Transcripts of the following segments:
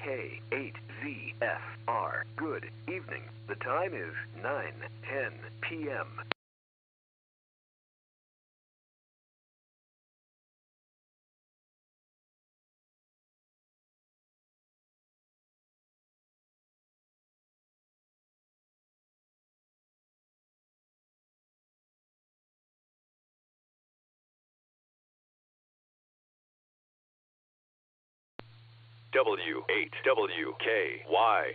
WK8ZFR. Good evening. The time is 9:10 p.m. W8WKY.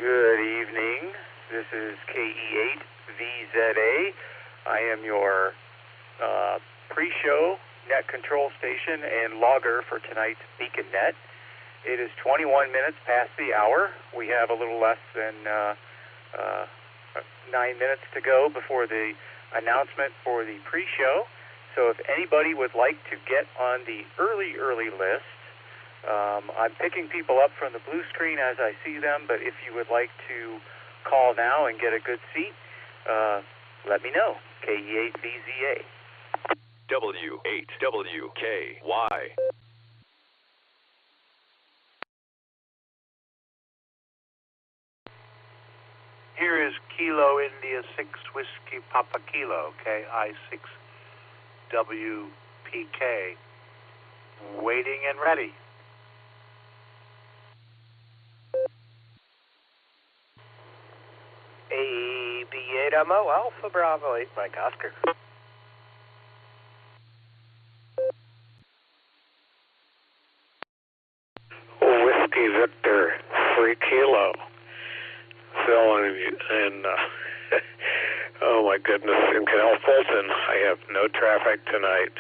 Good evening. This is KE8VZA. I am your pre-show net control station and logger for tonight's Beacon Net. It is 21 minutes past the hour. We have a little less than 9 minutes to go before the announcement for the pre-show. So if anybody would like to get on the early list, I'm picking people up from the blue screen as I see them, but if you would like to call now and get a good seat, let me know. KE8VZA. W8WKY. Here is Kilo India 6 Whiskey Papa Kilo, KI6WPK, waiting and ready. AB8MO Alpha Bravo 8 Mike Oscar. Whiskey Victor 3 Kilo. Phil and oh my goodness, in Canal Fulton, I have no traffic tonight.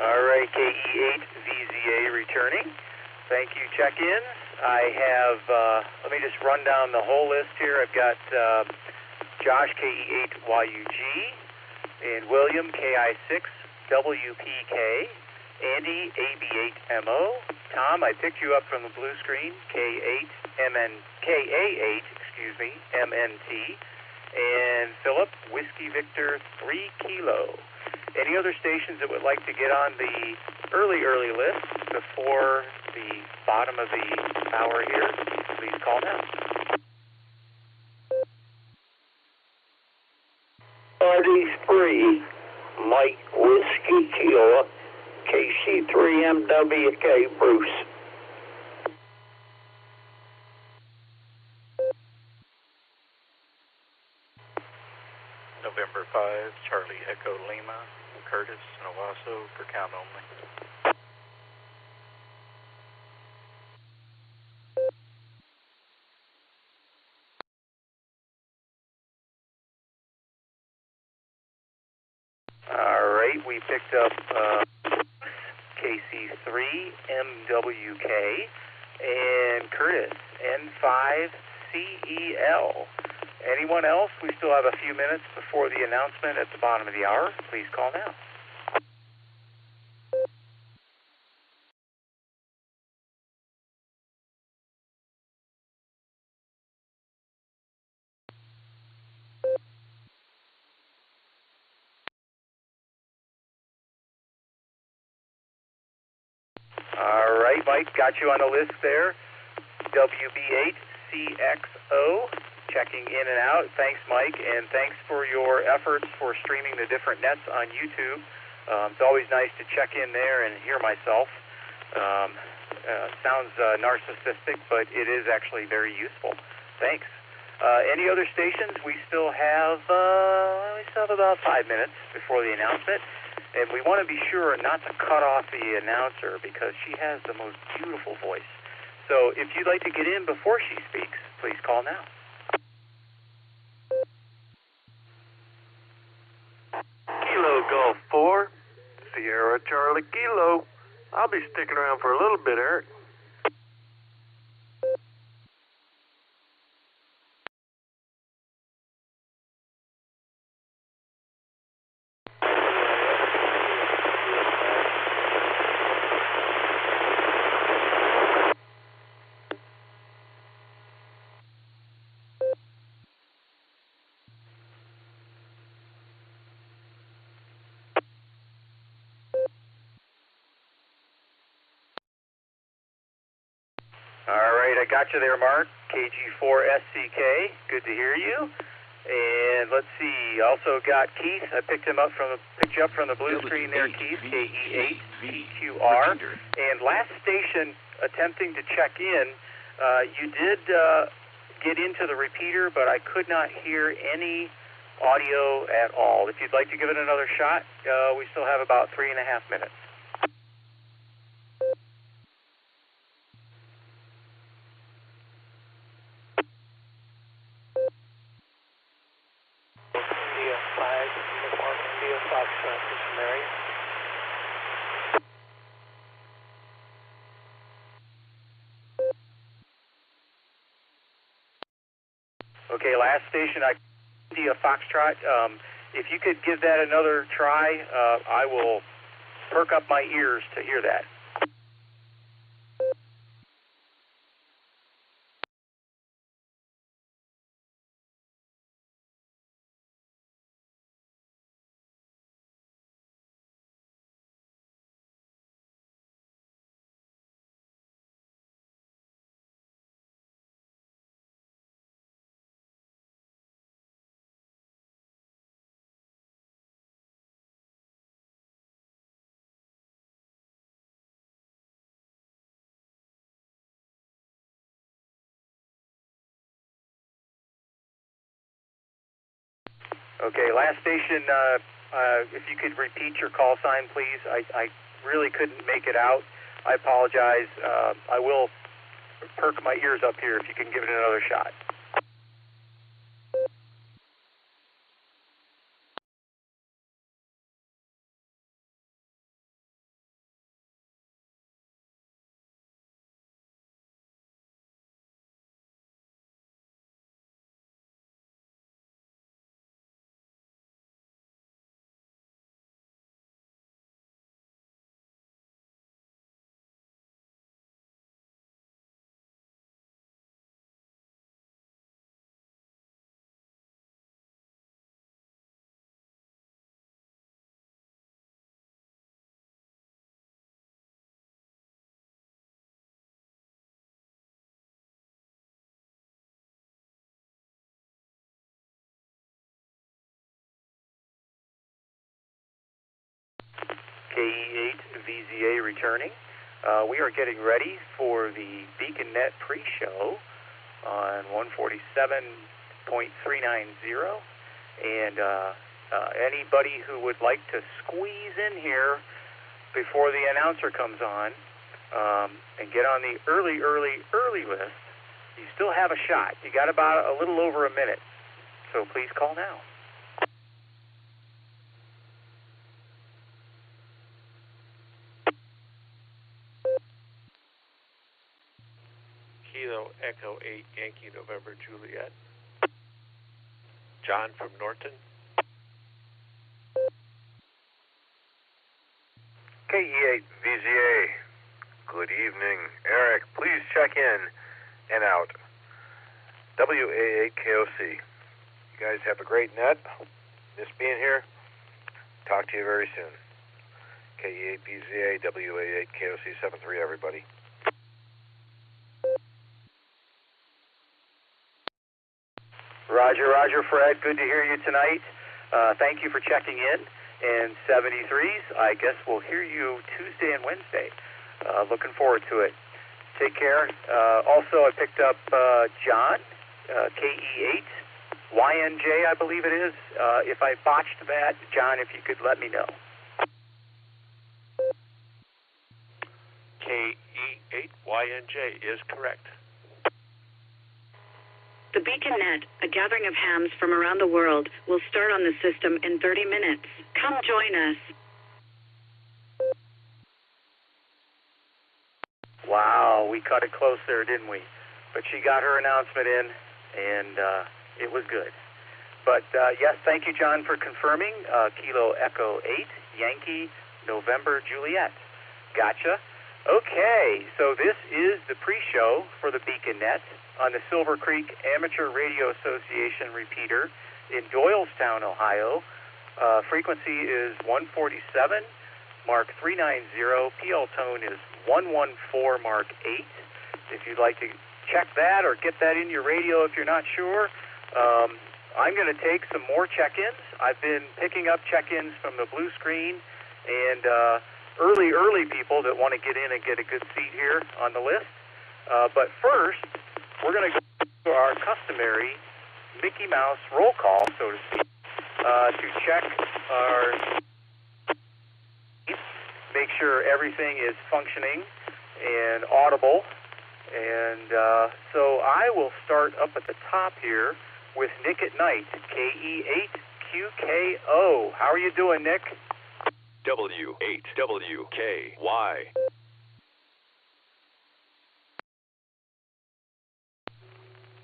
All right, KE8VZA returning. Thank you, check-ins. I have, let me just run down the whole list here. I've got Josh, KE8YUG, and William, KI6WPK, Andy, AB8MO, Tom, I picked you up from the blue screen, KA8, MNT, and Philip, Whiskey Victor 3 Kilo. Any other stations that would like to get on the early list before the bottom of the hour here, please call now. Party 3, Mike Whiskey Kilo, KC3MWK Bruce. November 5, Charlie Echo Lima, Curtis, and Owasso for count only. All right, we picked up KC3MWK and Curtis, N5CEL. Anyone else? We still have a few minutes before the announcement at the bottom of the hour. Please call now. All right, Mike, got you on the list there. WB8CXO. Checking in and out. Thanks, Mike, and thanks for your efforts for streaming the different nets on YouTube. It's always nice to check in there and hear myself. Sounds narcissistic, but it is actually very useful. Thanks. Any other stations? We still have about 5 minutes before the announcement, and we want to be sure not to cut off the announcer because she has the most beautiful voice. So if you'd like to get in before she speaks, please call now. Kilo Golf 4, Sierra Charlie Kilo. I'll be sticking around for a little bit, Eric. All right, I got you there, Mark. KG4SCK, good to hear you. And let's see, also got Keith. I picked you up from the blue screen there, Keith, KE8CQR. And last station, attempting to check in, you did get into the repeater, but I could not hear any audio at all. If you'd like to give it another shot, we still have about 3.5 minutes. India 5, Uniform India Foxtrot, this is Mary. Okay, last station, India Foxtrot. If you could give that another try, I will perk up my ears to hear that. Okay, last station, if you could repeat your call sign, please. I really couldn't make it out. I apologize. I will perk my ears up here if you can give it another shot. KE8VZA returning. We are getting ready for the BeaconNet pre-show on 147.390, and anybody who would like to squeeze in here before the announcer comes on and get on the early list, you still have a shot. You got about a little over a minute, so please call now. Kilo Echo 8 Yankee November Juliet. John from Norton. KE8VZA, good evening. Eric, please check in and out. WA8KOC. You guys have a great net. Miss being here. Talk to you very soon. KE8VZA, WA8KOC 73, everybody. Roger, Fred. Good to hear you tonight. Thank you for checking in. And 73s, I guess we'll hear you Tuesday and Wednesday. Looking forward to it. Take care. Also, I picked up John, KE8YNJ, I believe it is. If I botched that, John, if you could let me know. KE8YNJ is correct. The BeaconNet, a gathering of hams from around the world, will start on the system in 30 minutes. Come join us. Wow, we cut it close there, didn't we? But she got her announcement in, and it was good. But yes, thank you, John, for confirming. Kilo Echo 8, Yankee, November, Juliet. Gotcha. Okay, so this is the pre-show for the BeaconNet on the Silvercreek Amateur Radio Association repeater in Doylestown, Ohio. Frequency is 147, Mark 390. PL tone is 114, Mark 8. If you'd like to check that or get that in your radio if you're not sure, I'm going to take some more check-ins. I've been picking up check-ins from the blue screen and early people that want to get in and get a good seat here on the list. But first, we're going to go to our customary Mickey Mouse roll call, so to speak. to check our, make sure everything is functioning and audible. And so I will start up at the top here with Nick at Night, KE8QKO. How are you doing, Nick? W8WKY.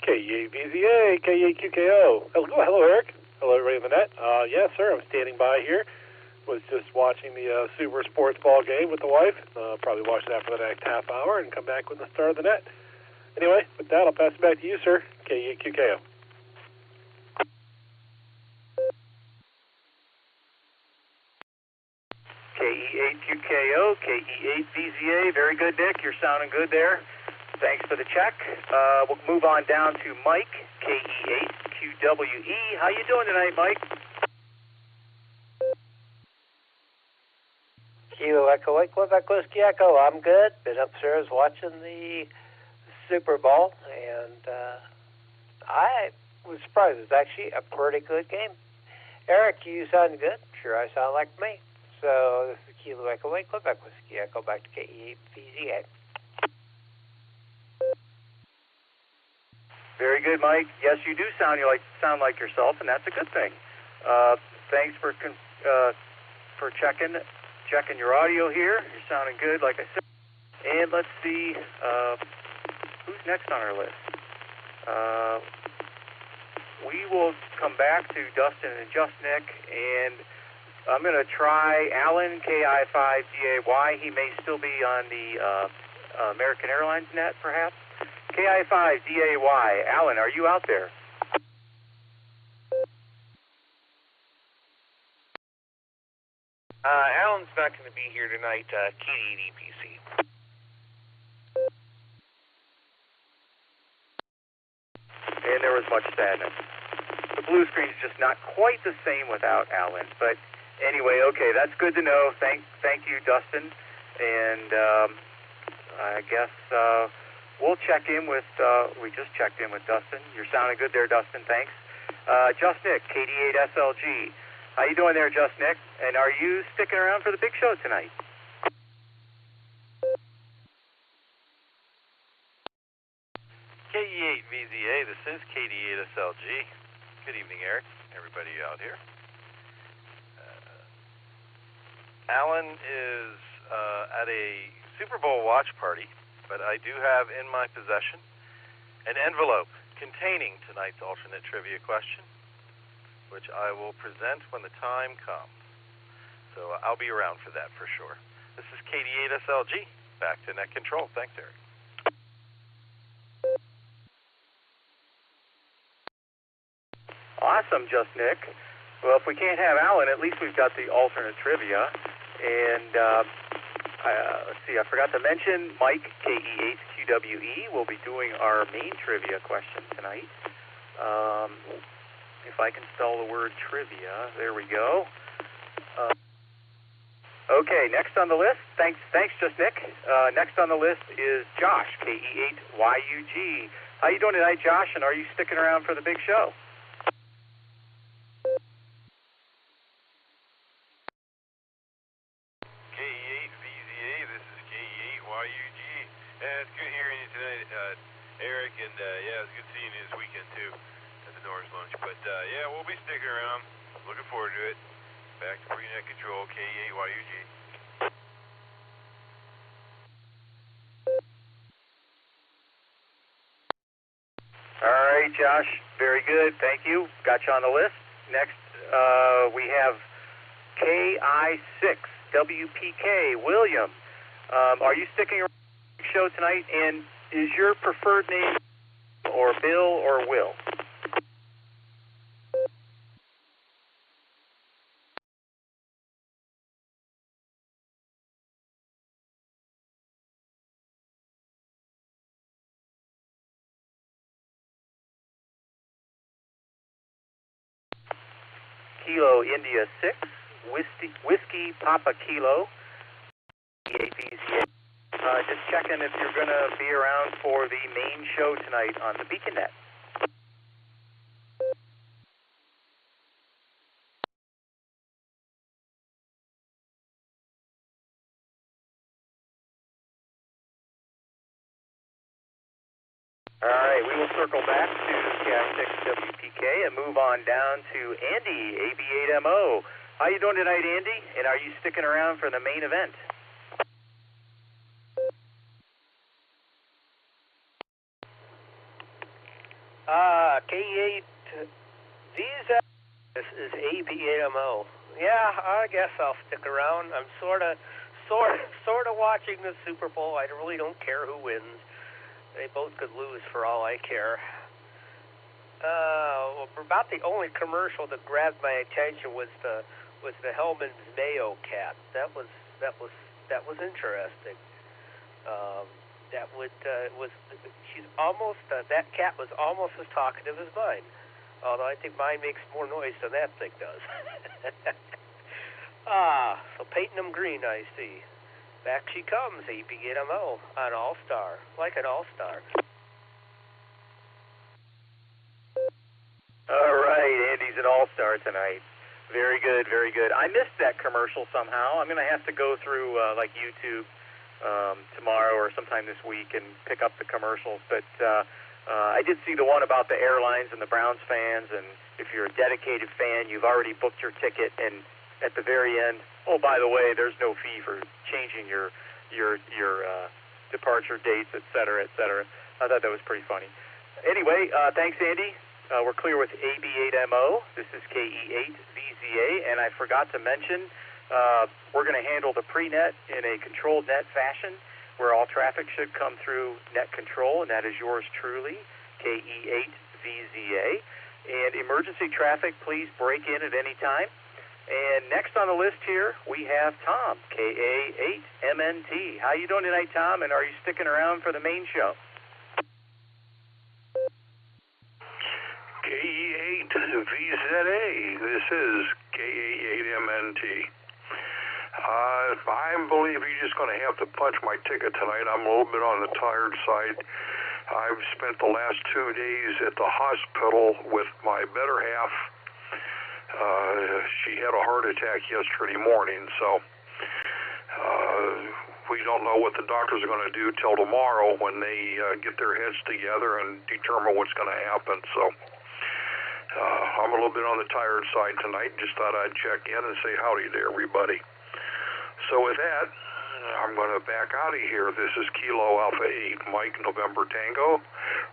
KE8VZA, KE8QKO. Hello, Eric. Hello, everybody on the net. Yes, sir, I'm standing by here. Was just watching the Super Sports ball game with the wife. Probably watch that for the next half hour and come back with the start of the net. Anyway, with that, I'll pass it back to you, sir. KE8QKO. KE8QKO, KE8VZA. Very good, Nick. You're sounding good there. Thanks for the check. We'll move on down to Mike, KE8QWE. How you doing tonight, Mike? Kilo Echo Lake, Quebec Whiskey Echo. I'm good. Been upstairs watching the Super Bowl, and I was surprised. It was actually a pretty good game. Eric, you sound good. Sure, I sound like me. So this is Kilo Echo Lake, Quebec Whiskey Echo. Back to KE8VZA. Very good, Mike. Yes, you do sound like yourself, and that's a good thing. Thanks for checking your audio here. You're sounding good, like I said. And let's see who's next on our list. We will come back to Dustin and Justnick, and I'm going to try Alan, KI5DAY. He may still be on the American Airlines net, perhaps. KI5DAY. Alan, are you out there? Alan's not going to be here tonight. KD8EPC. And there was much sadness. The blue screen's just not quite the same without Alan. But anyway, okay, that's good to know. Thank you, Dustin. And I guess we'll check in with, we just checked in with Dustin. You're sounding good there, Dustin. Thanks. Justnick, KD8SLG. How you doing there, Justnick? And are you sticking around for the big show tonight? KE8VZA, this is KD8SLG. Good evening, Eric. Everybody out here. Alan is at a Super Bowl watch party, but I do have in my possession an envelope containing tonight's alternate trivia question, which I will present when the time comes. So I'll be around for that for sure. This is KD8SLG. Back to net control. Thanks, Eric. Awesome, Justnick. Well, if we can't have Alan, at least we've got the alternate trivia. And let's see, I forgot to mention Mike, KE8QWE, will be doing our main trivia question tonight. If I can spell the word trivia, there we go. Okay, next on the list, thanks, Justnick. Next on the list is Josh, KE8YUG. How you doing tonight, Josh, and are you sticking around for the big show? KE8VZA, this is KE8YUG. It's good hearing you tonight, Eric, and yeah, it's good seeing you this weekend too at the Norris Lunch. But yeah, we'll be sticking around. Looking forward to it. Back to pre-net control, KE8YUG. All right, Josh, very good. Thank you. Got you on the list. Next, we have KI6WPK, William. Are you sticking around for the show tonight? And is your preferred name or Bill or Will? Kilo India 6, Whiskey Papa Kilo, KE8VZA. Just checking if you're going to be around for the main show tonight on the BeaconNet. All right, we will circle back to KI6WPK and move on down to Andy, AB8MO. How you doing tonight, Andy? And are you sticking around for the main event? K8 Visa. This is AB8MO. Yeah, I guess I'll stick around. I'm sort of watching the Super Bowl. I really don't care who wins. They both could lose for all I care. About the only commercial that grabbed my attention was the Hellman's Mayo cat. That was interesting. That cat was almost as talkative as mine. Although I think mine makes more noise than that thing does. So painting them green, I see. Back she comes, AB8MO on Allstar, like an All-Star. All right, Andy's an All-Star tonight. Very good, very good. I missed that commercial somehow. I'm going to have to go through like YouTube tomorrow or sometime this week and pick up the commercials. But I did see the one about the airlines and the Browns fans, and if you're a dedicated fan, you've already booked your ticket, and at the very end, oh, by the way, there's no fee for changing your departure dates, et cetera, et cetera. I thought that was pretty funny. Anyway, thanks, Andy. We're clear with AB8MO. This is KE8VZA, and I forgot to mention we're going to handle the pre-net in a controlled net fashion where all traffic should come through net control, and that is yours truly, KE8VZA. And emergency traffic, please break in at any time. And next on the list here, we have Tom, KA8MNT. How you doing tonight, Tom, and are you sticking around for the main show? KE8VZA. This is KA8MNT. I believe you're just going to have to punch my ticket tonight. I'm a little bit on the tired side. I've spent the last 2 days at the hospital with my better half. She had a heart attack yesterday morning, so we don't know what the doctors are going to do till tomorrow when they get their heads together and determine what's going to happen. So I'm a little bit on the tired side tonight. Just thought I'd check in and say howdy to everybody. So with that, I'm going to back out of here. This is Kilo Alpha 8, Mike November Tango,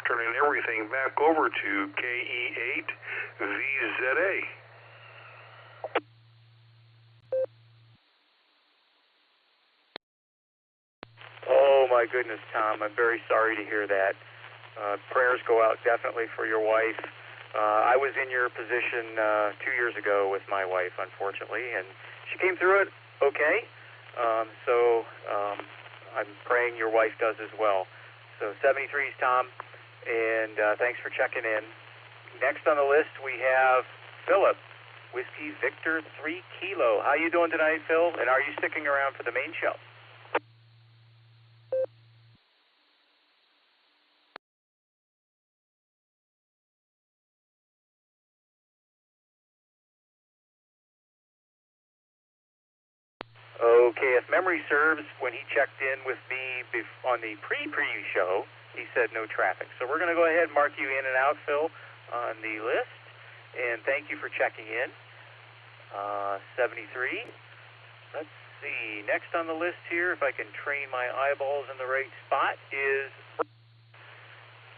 turning everything back over to KE8VZA. Oh, my goodness, Tom. I'm very sorry to hear that. Prayers go out definitely for your wife. I was in your position 2 years ago with my wife, unfortunately, and she came through it okay. So I'm praying your wife does as well. So 73's Tom, and thanks for checking in. Next on the list, we have Philip, Whiskey Victor 3 Kilo. How you doing tonight, Phil? And are you sticking around for the main show? Okay, if memory serves, when he checked in with me on the pre-preview show, he said no traffic. So we're going to go ahead and mark you in and out, Phil, on the list. And thank you for checking in. 73. Let's see. Next on the list here, if I can train my eyeballs in the right spot, is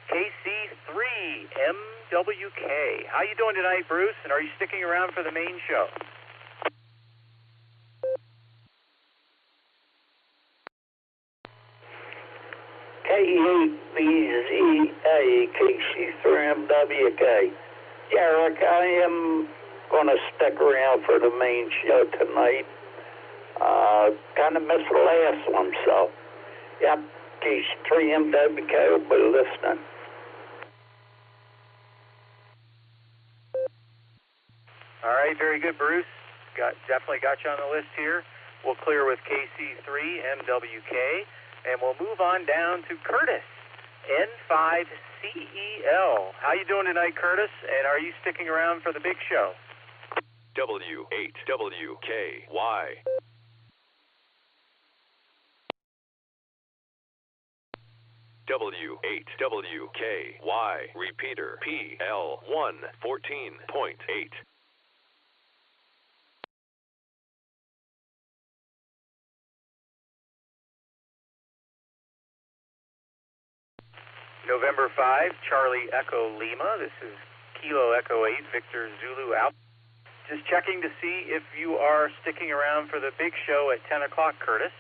KC3MWK. How you doing tonight, Bruce? And are you sticking around for the main show? KE8VZA, KC3MWK. Yeah, Eric, I am going to stick around for the main show tonight. Kind of missed the last one, so yep, KC3MWK will be listening. All right, very good, Bruce. Definitely got you on the list here. We'll clear with KC3MWK. And we'll move on down to Curtis, N5CEL. How you doing tonight, Curtis? And are you sticking around for the big show? W8WKY. W8WKY, repeater PL1 14.8. November 5, Charlie Echo Lima. This is Kilo Echo 8, Victor Zulu out. Just checking to see if you are sticking around for the big show at 10 o'clock, Curtis.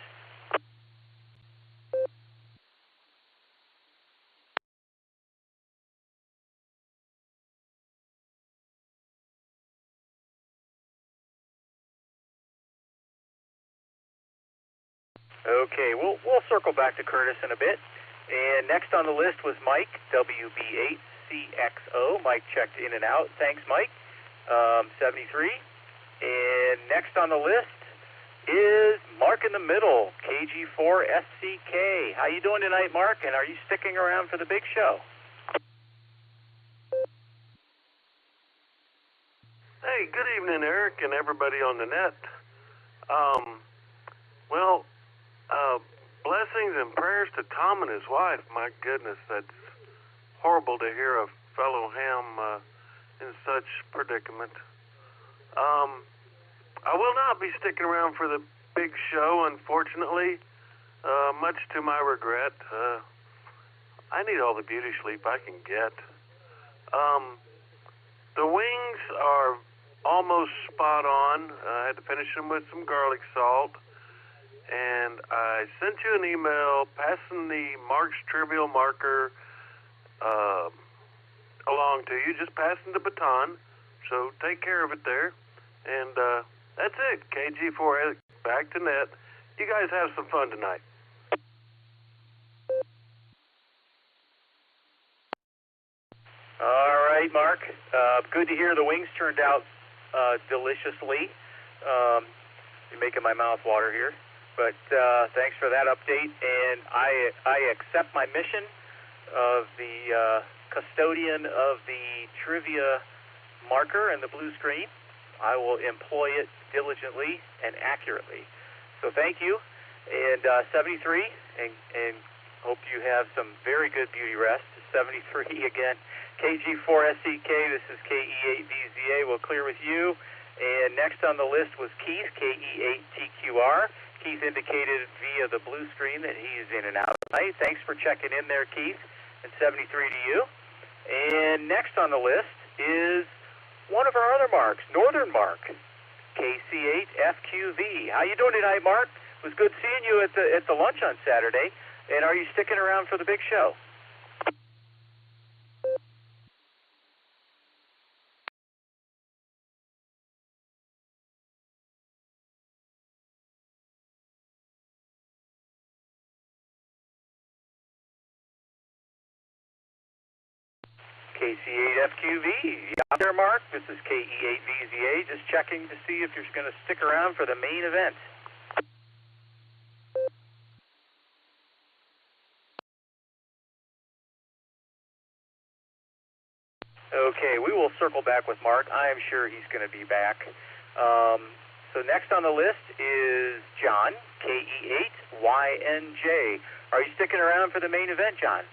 Okay, we'll circle back to Curtis in a bit. And next on the list was Mike, WB8CXO. Mike checked in and out. Thanks, Mike. 73. And next on the list is Mark in the middle, KG4SCK. How you doing tonight, Mark? And are you sticking around for the big show? Hey, good evening, Eric, and everybody on the net. Blessings and prayers to Tom and his wife. My goodness, that's horrible to hear a fellow ham in such predicament. I will not be sticking around for the big show, unfortunately, much to my regret. I need all the beauty sleep I can get. The wings are almost spot on. I had to finish them with some garlic salt. And I sent you an email passing the Mark's Trivial Marker along to you, just passing the baton. So take care of it there. And that's it. KG4 back to net. You guys have some fun tonight. All right, Mark. Good to hear the wings turned out deliciously. You're making my mouth water here. But thanks for that update. And I accept my mission of the custodian of the trivia marker and the blue screen. I will employ it diligently and accurately. So thank you. And 73, and hope you have some very good beauty rest. 73 again. KG4SCK, this is KE8VZA. We'll clear with you. And next on the list was Keith, KE8TQR. Keith indicated via the blue screen that he is in and out tonight. Thanks for checking in there, Keith. And 73 to you. And next on the list is one of our other Marks, Northern Mark, KC8FQV. How you doing tonight, Mark? It was good seeing you at the lunch on Saturday. And are you sticking around for the big show? KC8FQV, you out there, Mark? This is KE8VZA, just checking to see if you're going to stick around for the main event. Okay, we will circle back with Mark. I am sure he's going to be back. So next on the list is John, KE8YNJ. Are you sticking around for the main event, John?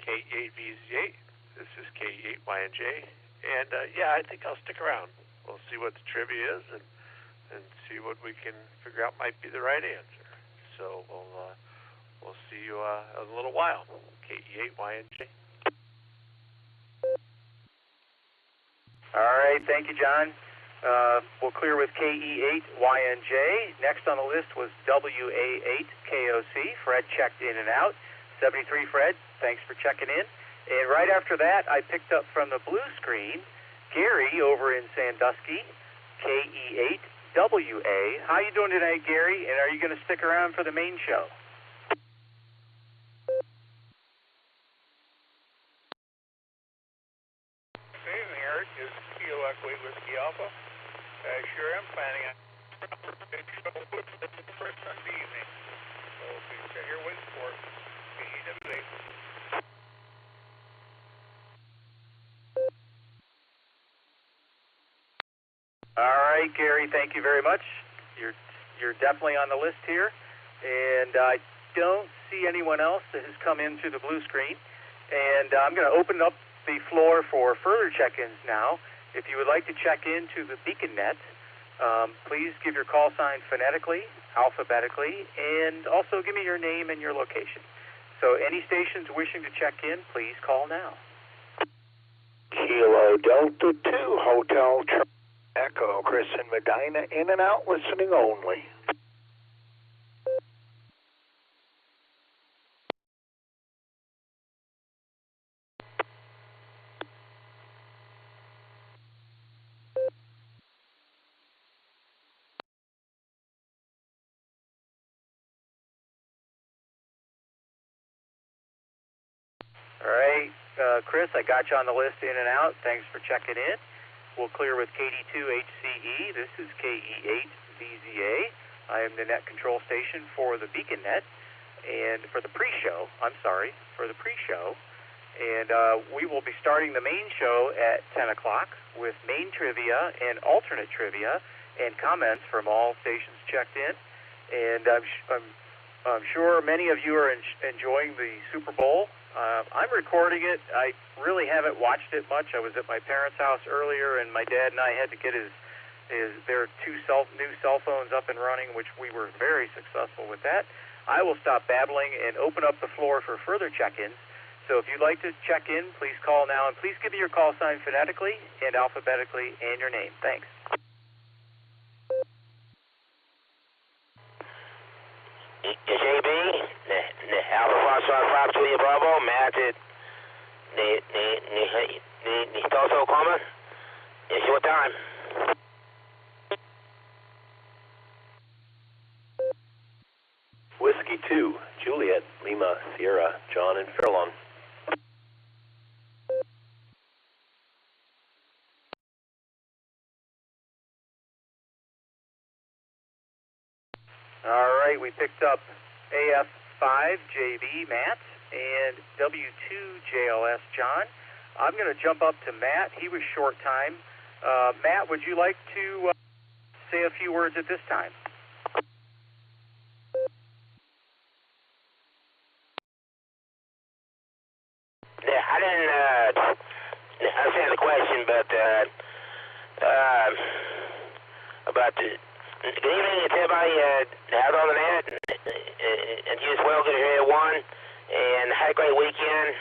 K8VZ8. This is K8YNJ. And yeah, I think I'll stick around. We'll see what the trivia is and see what we can figure out might be the right answer. So we'll see you in a little while. K8YNJ. All right, thank you, John. We'll clear with KE8YNJ. Next on the list was WA8KOC. Fred checked in and out. 73, Fred, thanks for checking in. And right after that, I picked up from the blue screen, Gary over in Sandusky, KE8WA. How you doing tonight, Gary? And are you going to stick around for the main show? Good evening, Eric. This is Kilo Echo 8 Whiskey Alpha. Sure am planning on the first Sunday evening. So if you sit here waiting for it, KEWA. All right, Gary, thank you very much. You're definitely on the list here. And don't see anyone else that has come in through the blue screen. And I'm going to open up the floor for further check-ins now. If you would like to check into the BeaconNet, please give your call sign phonetically, alphabetically, and also give me your name and your location. So any stations wishing to check in, please call now. Kilo Delta 2 Hotel Echo, Chris and Medina, in and out, listening only. All right, Chris, I got you on the list in and out. Thanks for checking in. We'll clear with KD2HCE. This is KE8VZA. I am the net control station for the BeaconNet and for the pre-show. And we will be starting the main show at 10 o'clock with main trivia and alternate trivia and comments from all stations checked in. And I'm sure many of you are enjoying the Super Bowl. I'm recording it. I really haven't watched it much. I was at my parents' house earlier, and my dad and I had to get their new cell phones up and running, which we were very successful with that. I will stop babbling and open up the floor for further check-ins. So if you'd like to check in, please call now, and please give me your call sign phonetically and alphabetically and your name. Thanks. JB, Alpha Foxtrot 5 Julia Bravo, Matt at Tulsa, Oklahoma. It's your time. Whiskey 2, Juliet, Lima, Sierra, John in Fairlawn. All right, we picked up AF5JB Matt and W2JLS John. I'm going to jump up to Matt. He was short time. Matt, would you like to say a few words at this time? Yeah, I didn't understand the question, but about the... Good evening to everybody out on the net, and you as well. Good to hear everyone, and had a great weekend.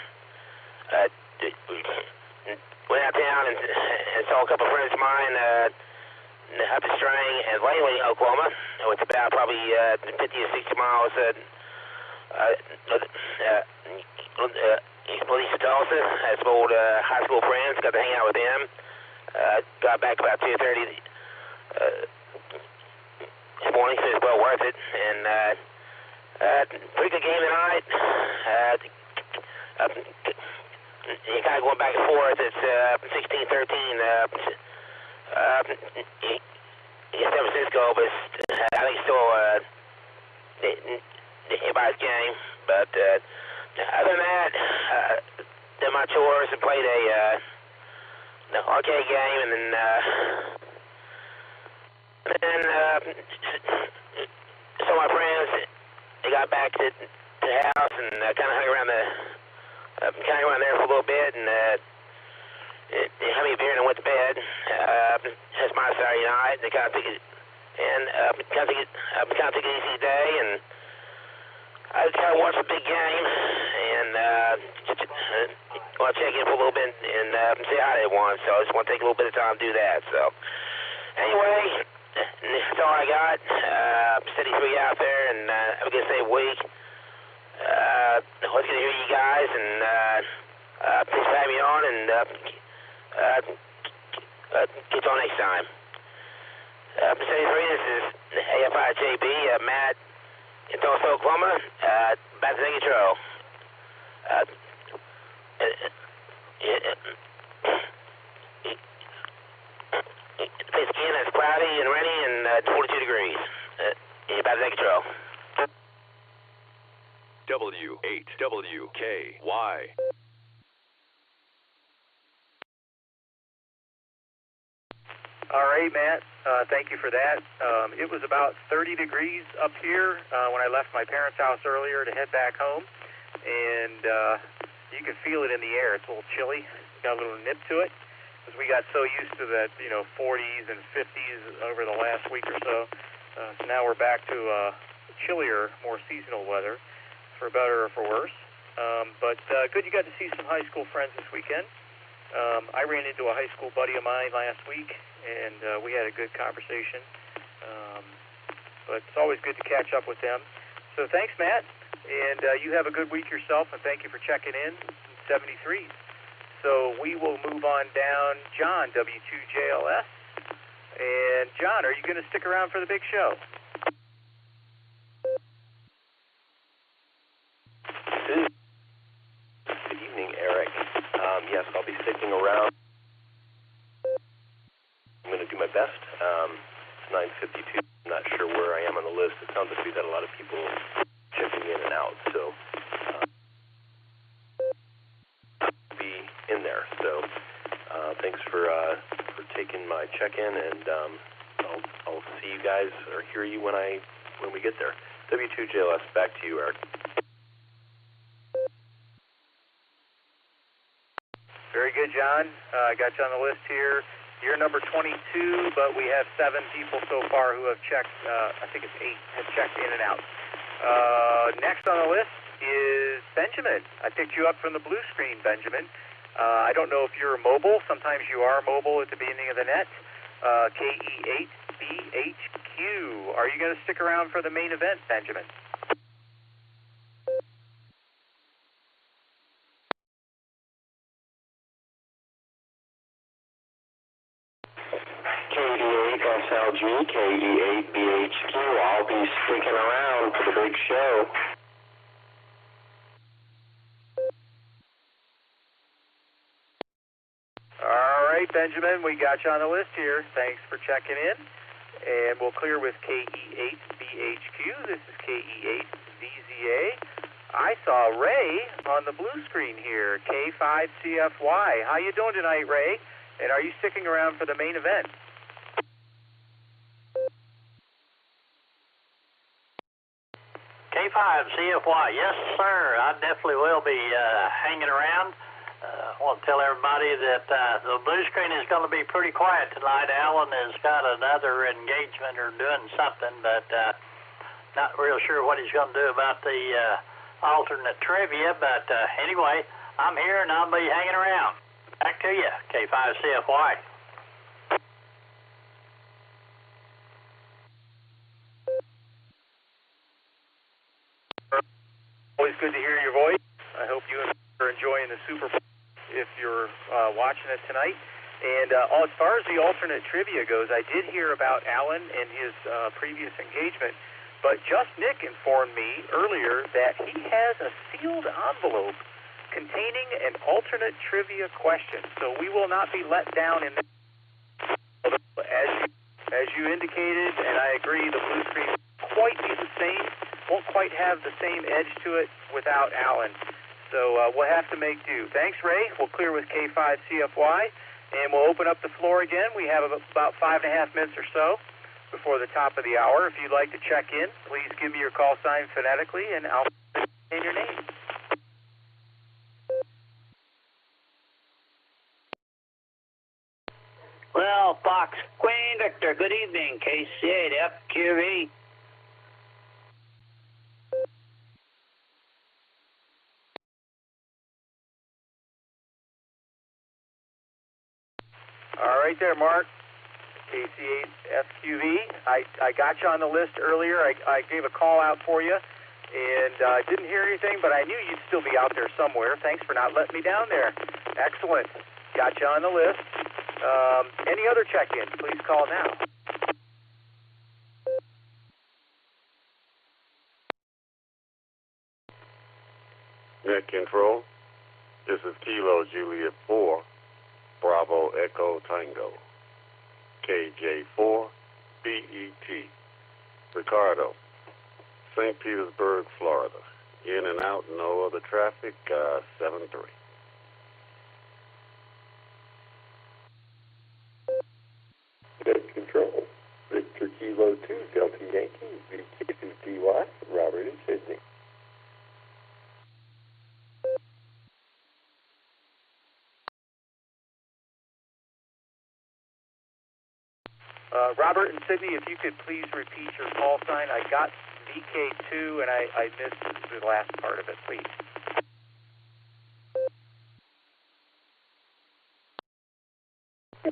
Went out town and saw a couple of friends of mine up the string in Langley, Oklahoma. It's about probably 50 or 60 miles east of Tulsa. Had some old high school friends. Got to hang out with them. Got back about 2:30 this morning, so it's well worth it. And pretty good game tonight. You're kind of going back and forth. It's 16-13 in San Francisco, but I think it's still anybody's game. But other than that, did my chores and played a arcade game, and then some of my friends, they got back to the house and kind of hung around there for a little bit, and they had me a beer and I went to bed. That's my Saturday night. They kind of took it, and kind of took it easy today, and I just kind of watched the big game, and want to check in for a little bit and see how they won. So I just want to take a little bit of time to do that. So anyway. That's all I got. Steady 3 out there, and have a good safe week. Always good to hear you guys, and please have me on, and get you on next time. Steady 3, this is AFIJB, Matt in Tulsa, Oklahoma. Back to the control. Place again, it's cloudy and rainy and 22 degrees. About to take control. W8WKY. All right, Matt. Thank you for that. It was about 30 degrees up here when I left my parents' house earlier to head back home, and you can feel it in the air. It's a little chilly. Got a little nip to it because we got so used to that, 40s and 50s over the last week or so. So now we're back to chillier, more seasonal weather, for better or for worse. But good you got to see some high school friends this weekend. I ran into a high school buddy of mine last week, and we had a good conversation. But it's always good to catch up with them. So thanks, Matt, and you have a good week yourself, and thank you for checking in 73. So we will move on down. John, W2JLS. And John, are you going to stick around for the big show? Good evening, Eric. Yes, I'll be sticking around. I'm going to do my best. It's 9:52. I'm not sure where I am on the list. It sounds like we've got a lot of people checking in and out, so be in there. So thanks for taking my check-in, and I'll see you guys or hear you when we get there. W2JLS, back to you, Eric. Very good, John. I got you on the list here. You're number 22, but we have 7 people so far who have checked, I think it's 8, have checked in and out. Next on the list is Benjamin. I picked you up from the blue screen, Benjamin. I don't know if you're mobile. Sometimes you are mobile at the beginning of the net. KE8BHQ. Are you going to stick around for the main event, Benjamin? KD8SLG, KE8BHQ. I'll be sticking around for the big show. All right, Benjamin, we got you on the list here. Thanks for checking in. And we'll clear with KE8BHQ. This is KE8VZA. I saw Ray on the blue screen here, K5CFY. How you doing tonight, Ray? And are you sticking around for the main event? K5CFY, yes, sir. I definitely will be hanging around. I want to tell everybody that the blue screen is going to be pretty quiet tonight. Alan has got another engagement or doing something, but not real sure what he's going to do about the alternate trivia. But anyway, I'm here and I'll be hanging around. Back to you, K5CFY. Always good to hear your voice. I hope you are enjoying the Super Bowl if you're watching it tonight. And as far as the alternate trivia goes, I did hear about Alan and his previous engagement, but Just Nick informed me earlier that he has a sealed envelope containing an alternate trivia question. So we will not be let down in that. As you indicated, and I agree, the blue screen won't quite have the same edge to it without Alan. So we'll have to make do. Thanks, Ray. We'll clear with K5CFY, and we'll open up the floor again. We have about 5.5 minutes or so before the top of the hour. If you'd like to check in, please give me your call sign phonetically, and I'll say your name. Well, Fox Queen Victor, good evening, KC8FQV. All right there, Mark. KC8FQV. I got you on the list earlier. I gave a call out for you, and I didn't hear anything, but I knew you'd still be out there somewhere. Thanks for not letting me down there. Excellent. Got you on the list. Any other check-ins, please call now. Net Control, this is Kilo Juliet 4, Bravo Echo Tango, KJ4, BET, Ricardo, St. Petersburg, Florida. In and out, no other traffic, 7-3. Delta Yankee, VK2DY, Robert in Sydney. Robert in Sydney, if you could please repeat your call sign. I got VK2 and I missed the last part of it, please.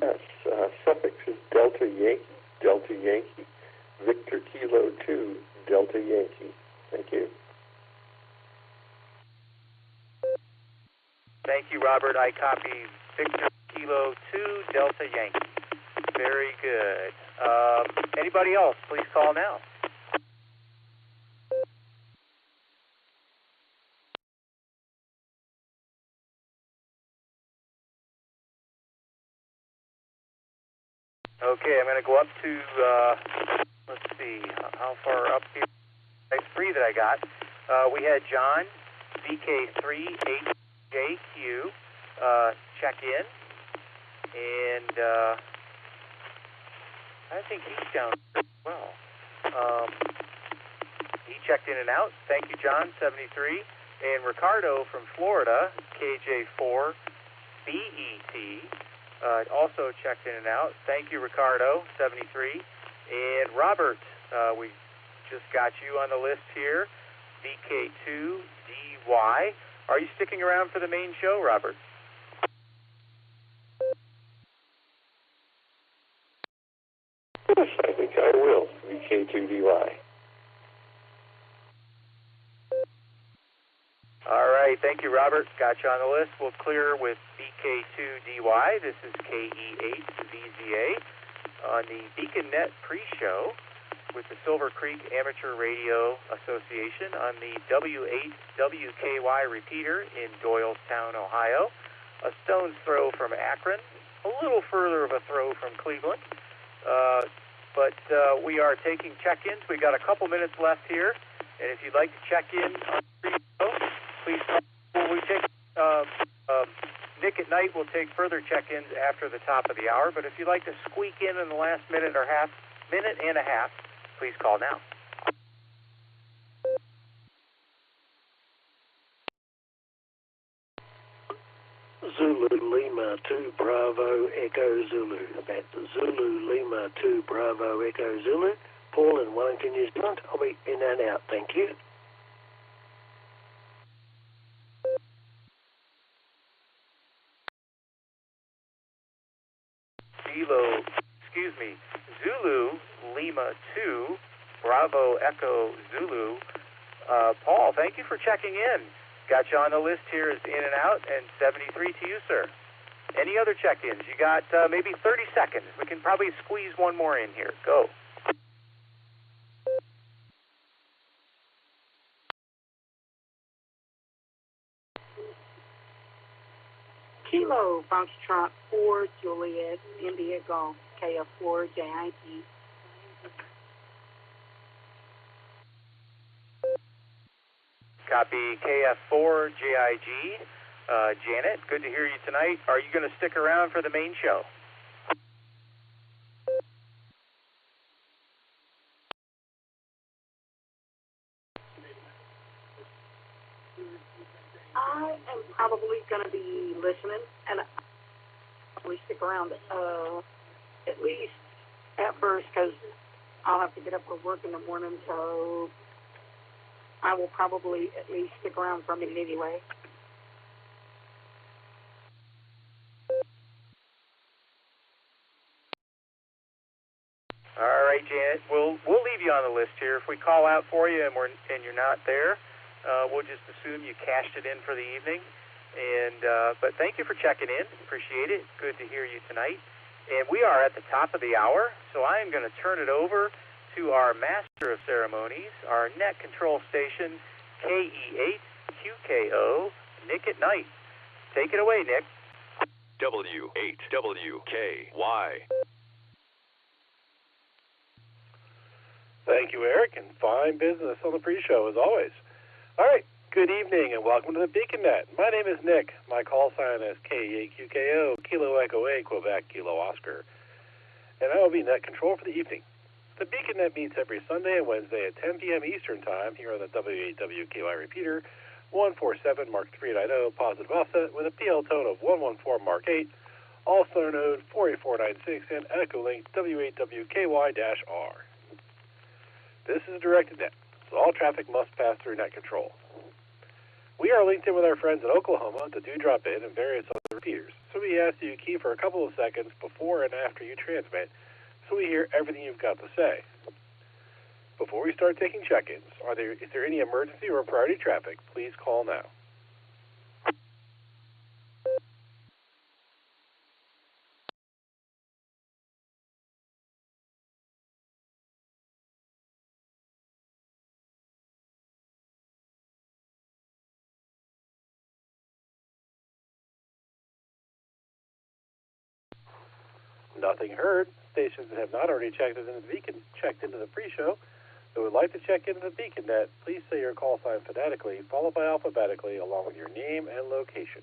Yes, suffix is Delta Yankee, Victor Kilo 2, Delta Yankee. Thank you. Thank you, Robert. I copy Victor Kilo 2, Delta Yankee. Very good. Anybody else, please call now. Okay, I'm going to go up to, let's see, how far up here? That's 3 that I got. We had John, VK3HJQ, check in. And I think he's down as well. He checked in and out. Thank you, John, 73. And Ricardo from Florida, KJ4BET, also checked in and out. Thank you, Ricardo, 73. And Robert, we just got you on the list here, VK2DY. Are you sticking around for the main show, Robert? Yes, I think I will. VK2DY. All right, thank you, Robert. Got you on the list. We'll clear with VK2DY. This is KE8VZA on the BeaconNet pre-show with the Silvercreek Amateur Radio Association on the W8WKY repeater in Doylestown, Ohio. A stone's throw from Akron, a little further of a throw from Cleveland. But we are taking check-ins. We got a couple minutes left here, and if you'd like to check in on the pre-show, please call. We take Nick at night will take further check-ins after the top of the hour. But if you'd like to squeak in the last minute and a half, please call now. Zulu Lima 2 Bravo Echo Zulu. That's Zulu Lima 2 Bravo Echo Zulu. Paul in Wellington, New Zealand. I'll be in and out. Thank you. Zulu Lima 2 Bravo Echo Zulu. Paul, thank you for checking in. Got you on the list here as in and out, and 73 to you, sir. Any other check-ins? You got maybe 30 seconds. We can probably squeeze one more in here. Go. Kilo Foxtrot 4 Juliet India Golf KF4 JIG. Copy KF4 JIG. Janet, good to hear you tonight. Are you going to stick around for the main show? I am probably going to be listening, and probably stick around at least at first, because I'll have to get up for work in the morning, so I will probably at least stick around for a minute anyway. All right, Janet. We'll leave you on the list here. If we call out for you and you're not there, we'll just assume you cashed it in for the evening. But thank you for checking in. Appreciate it. Good to hear you tonight. And we are at the top of the hour, so I am going to turn it over to our master of ceremonies, our net control station, KE8QKO, Nick at night. Take it away, Nick. W8WKY. Thank you, Eric, and fine business on the pre-show, as always. All right, good evening, and welcome to the BeaconNet. My name is Nick. My call sign is KE8QKO, Kilo Echo A, Quebec, Kilo Oscar. And I will be net control for the evening. The Beacon Net meets every Sunday and Wednesday at 10 p.m. Eastern Time here on the W8WKY repeater, 147 Mark 390 positive offset with a PL tone of 114 Mark 8, Allstar Node 48496, and Echolink W8WKY-R. This is a directed net, so all traffic must pass through net control. We are linked in with our friends in Oklahoma to do drop in and various other repeaters, so we ask that you key for a couple of seconds before and after you transmit so we hear everything you've got to say. Before we start taking check-ins, is there any emergency or priority traffic? Please call now. Nothing heard. Stations that have not already checked into the Beacon checked into the pre-show that would like to check into the Beacon Net, please say your call sign phonetically, followed by alphabetically, along with your name and location.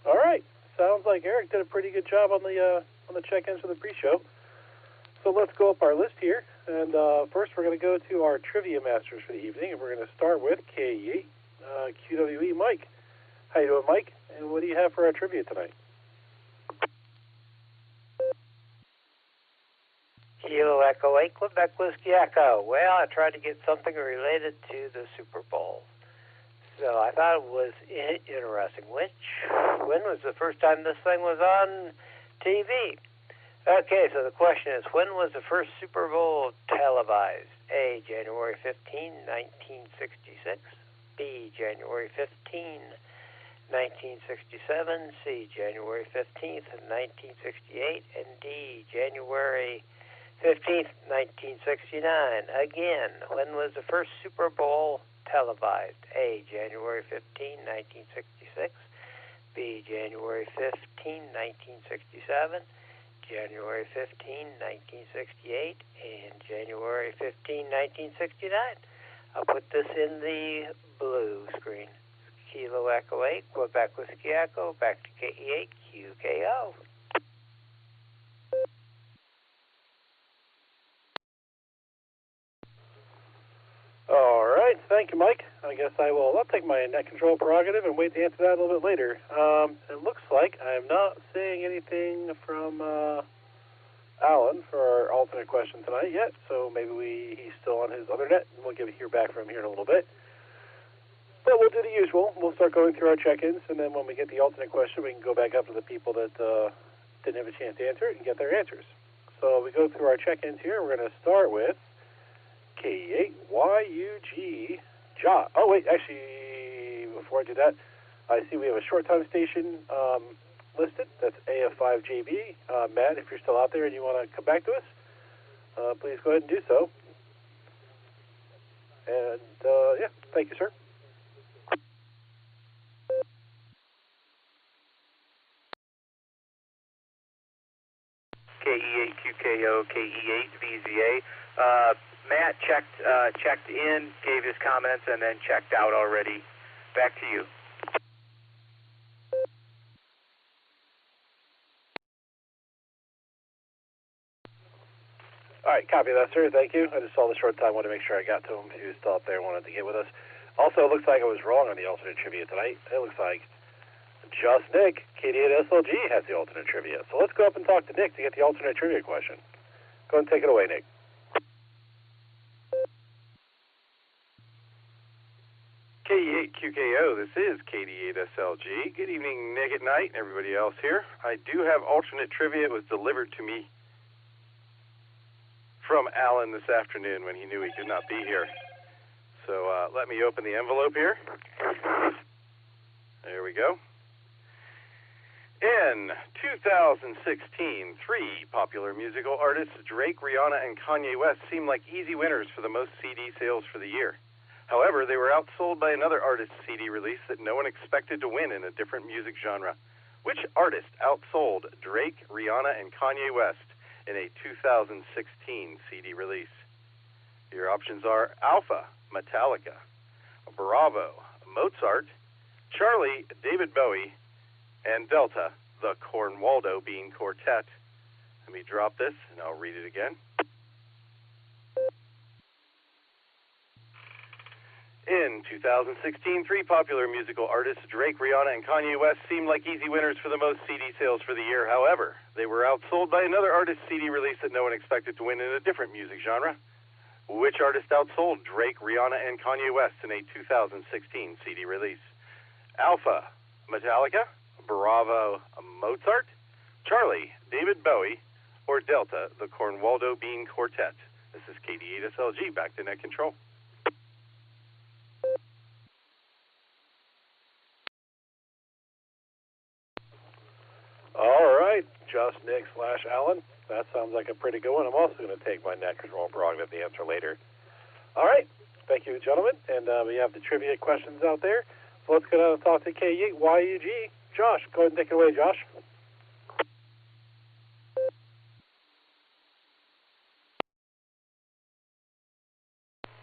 All right. Sounds like Eric did a pretty good job on the check-ins for the pre-show. So let's go up our list here, and first we're going to go to our trivia masters for the evening, and we're going to start with KE, QWE Mike. How you doing, Mike? And what do you have for our trivia tonight? Kilo Echo 8, Quebec Whiskey Echo. Well, I tried to get something related to the Super Bowl. So I thought it was interesting. When was the first time this thing was on TV? Okay, so the question is, when was the first Super Bowl televised? A, January 15, 1966. B, January 15, 1967. C, January 15th, 1968. And D, January 15th, 1969. Again, when was the first Super Bowl televised? A, January 15, 1966. B, January 15, 1967. January 15, 1968, and January 15, 1969. I'll put this in the blue screen. Kilo Echo 8, Quebec Whiskey Echo, back to KE8, QKO. All right, thank you, Mike. I guess I'll take my net control prerogative and wait to answer that a little bit later. It looks like I'm not seeing anything from Alan for our alternate question tonight yet, so maybe he's still on his other net, and we'll hear back from him here in a little bit. But we'll do the usual. We'll start going through our check-ins, and then when we get the alternate question, we can go back up to the people that didn't have a chance to answer it and get their answers. So we go through our check-ins here. We're going to start with K8YUG John. Oh, wait, actually, before I do that, I see we have a short time station listed. That's AF5JB. Matt, if you're still out there and you want to come back to us, please go ahead and do so. And, yeah, thank you, sir. KE8QKO, KE8VZA. Matt checked in, gave his comments, and then checked out already. Back to you. All right, copy that, sir. Thank you. I just saw the short time. Wanted to make sure I got to him. He was still up there, wanted to get with us. Also, it looks like I was wrong on the alternate trivia tonight. It looks like just Nick, KD8SLG, has the alternate trivia. So let's go up and talk to Nick to get the alternate trivia question. Go ahead and take it away, Nick. KE8QKO, this is KD8SLG. Good evening, Nick at night, and everybody else here. I do have alternate trivia. It was delivered to me from Alan this afternoon when he knew he could not be here. So let me open the envelope here. There we go. In 2016, three popular musical artists, Drake, Rihanna, and Kanye West, seemed like easy winners for the most CD sales for the year. However, they were outsold by another artist's CD release that no one expected to win in a different music genre. Which artist outsold Drake, Rihanna, and Kanye West in a 2016 CD release. Your options are Alpha, Metallica, Bravo, Mozart, Charlie, David Bowie, and Delta, the Cornwaldo Bean Quartet. Let me drop this, and I'll read it again. In 2016, three popular musical artists, Drake, Rihanna, and Kanye West, seemed like easy winners for the most CD sales for the year. However, they were outsold by another artist's CD release that no one expected to win in a different music genre. Which artist outsold Drake, Rihanna, and Kanye West in a 2016 CD release? Alpha, Metallica, Bravo, Mozart, Charlie, David Bowie, or Delta, the Cornwaldo Bean Quartet? This is KD8SLG, back to Net Control. All right, Just Nick / Alan. That sounds like a pretty good one. I'm also going to take my Net Control prerogative to answer later. All right, thank you, gentlemen. And we have the trivia questions out there. So let's get on and talk to KYUG. Josh, go ahead and take it away, Josh.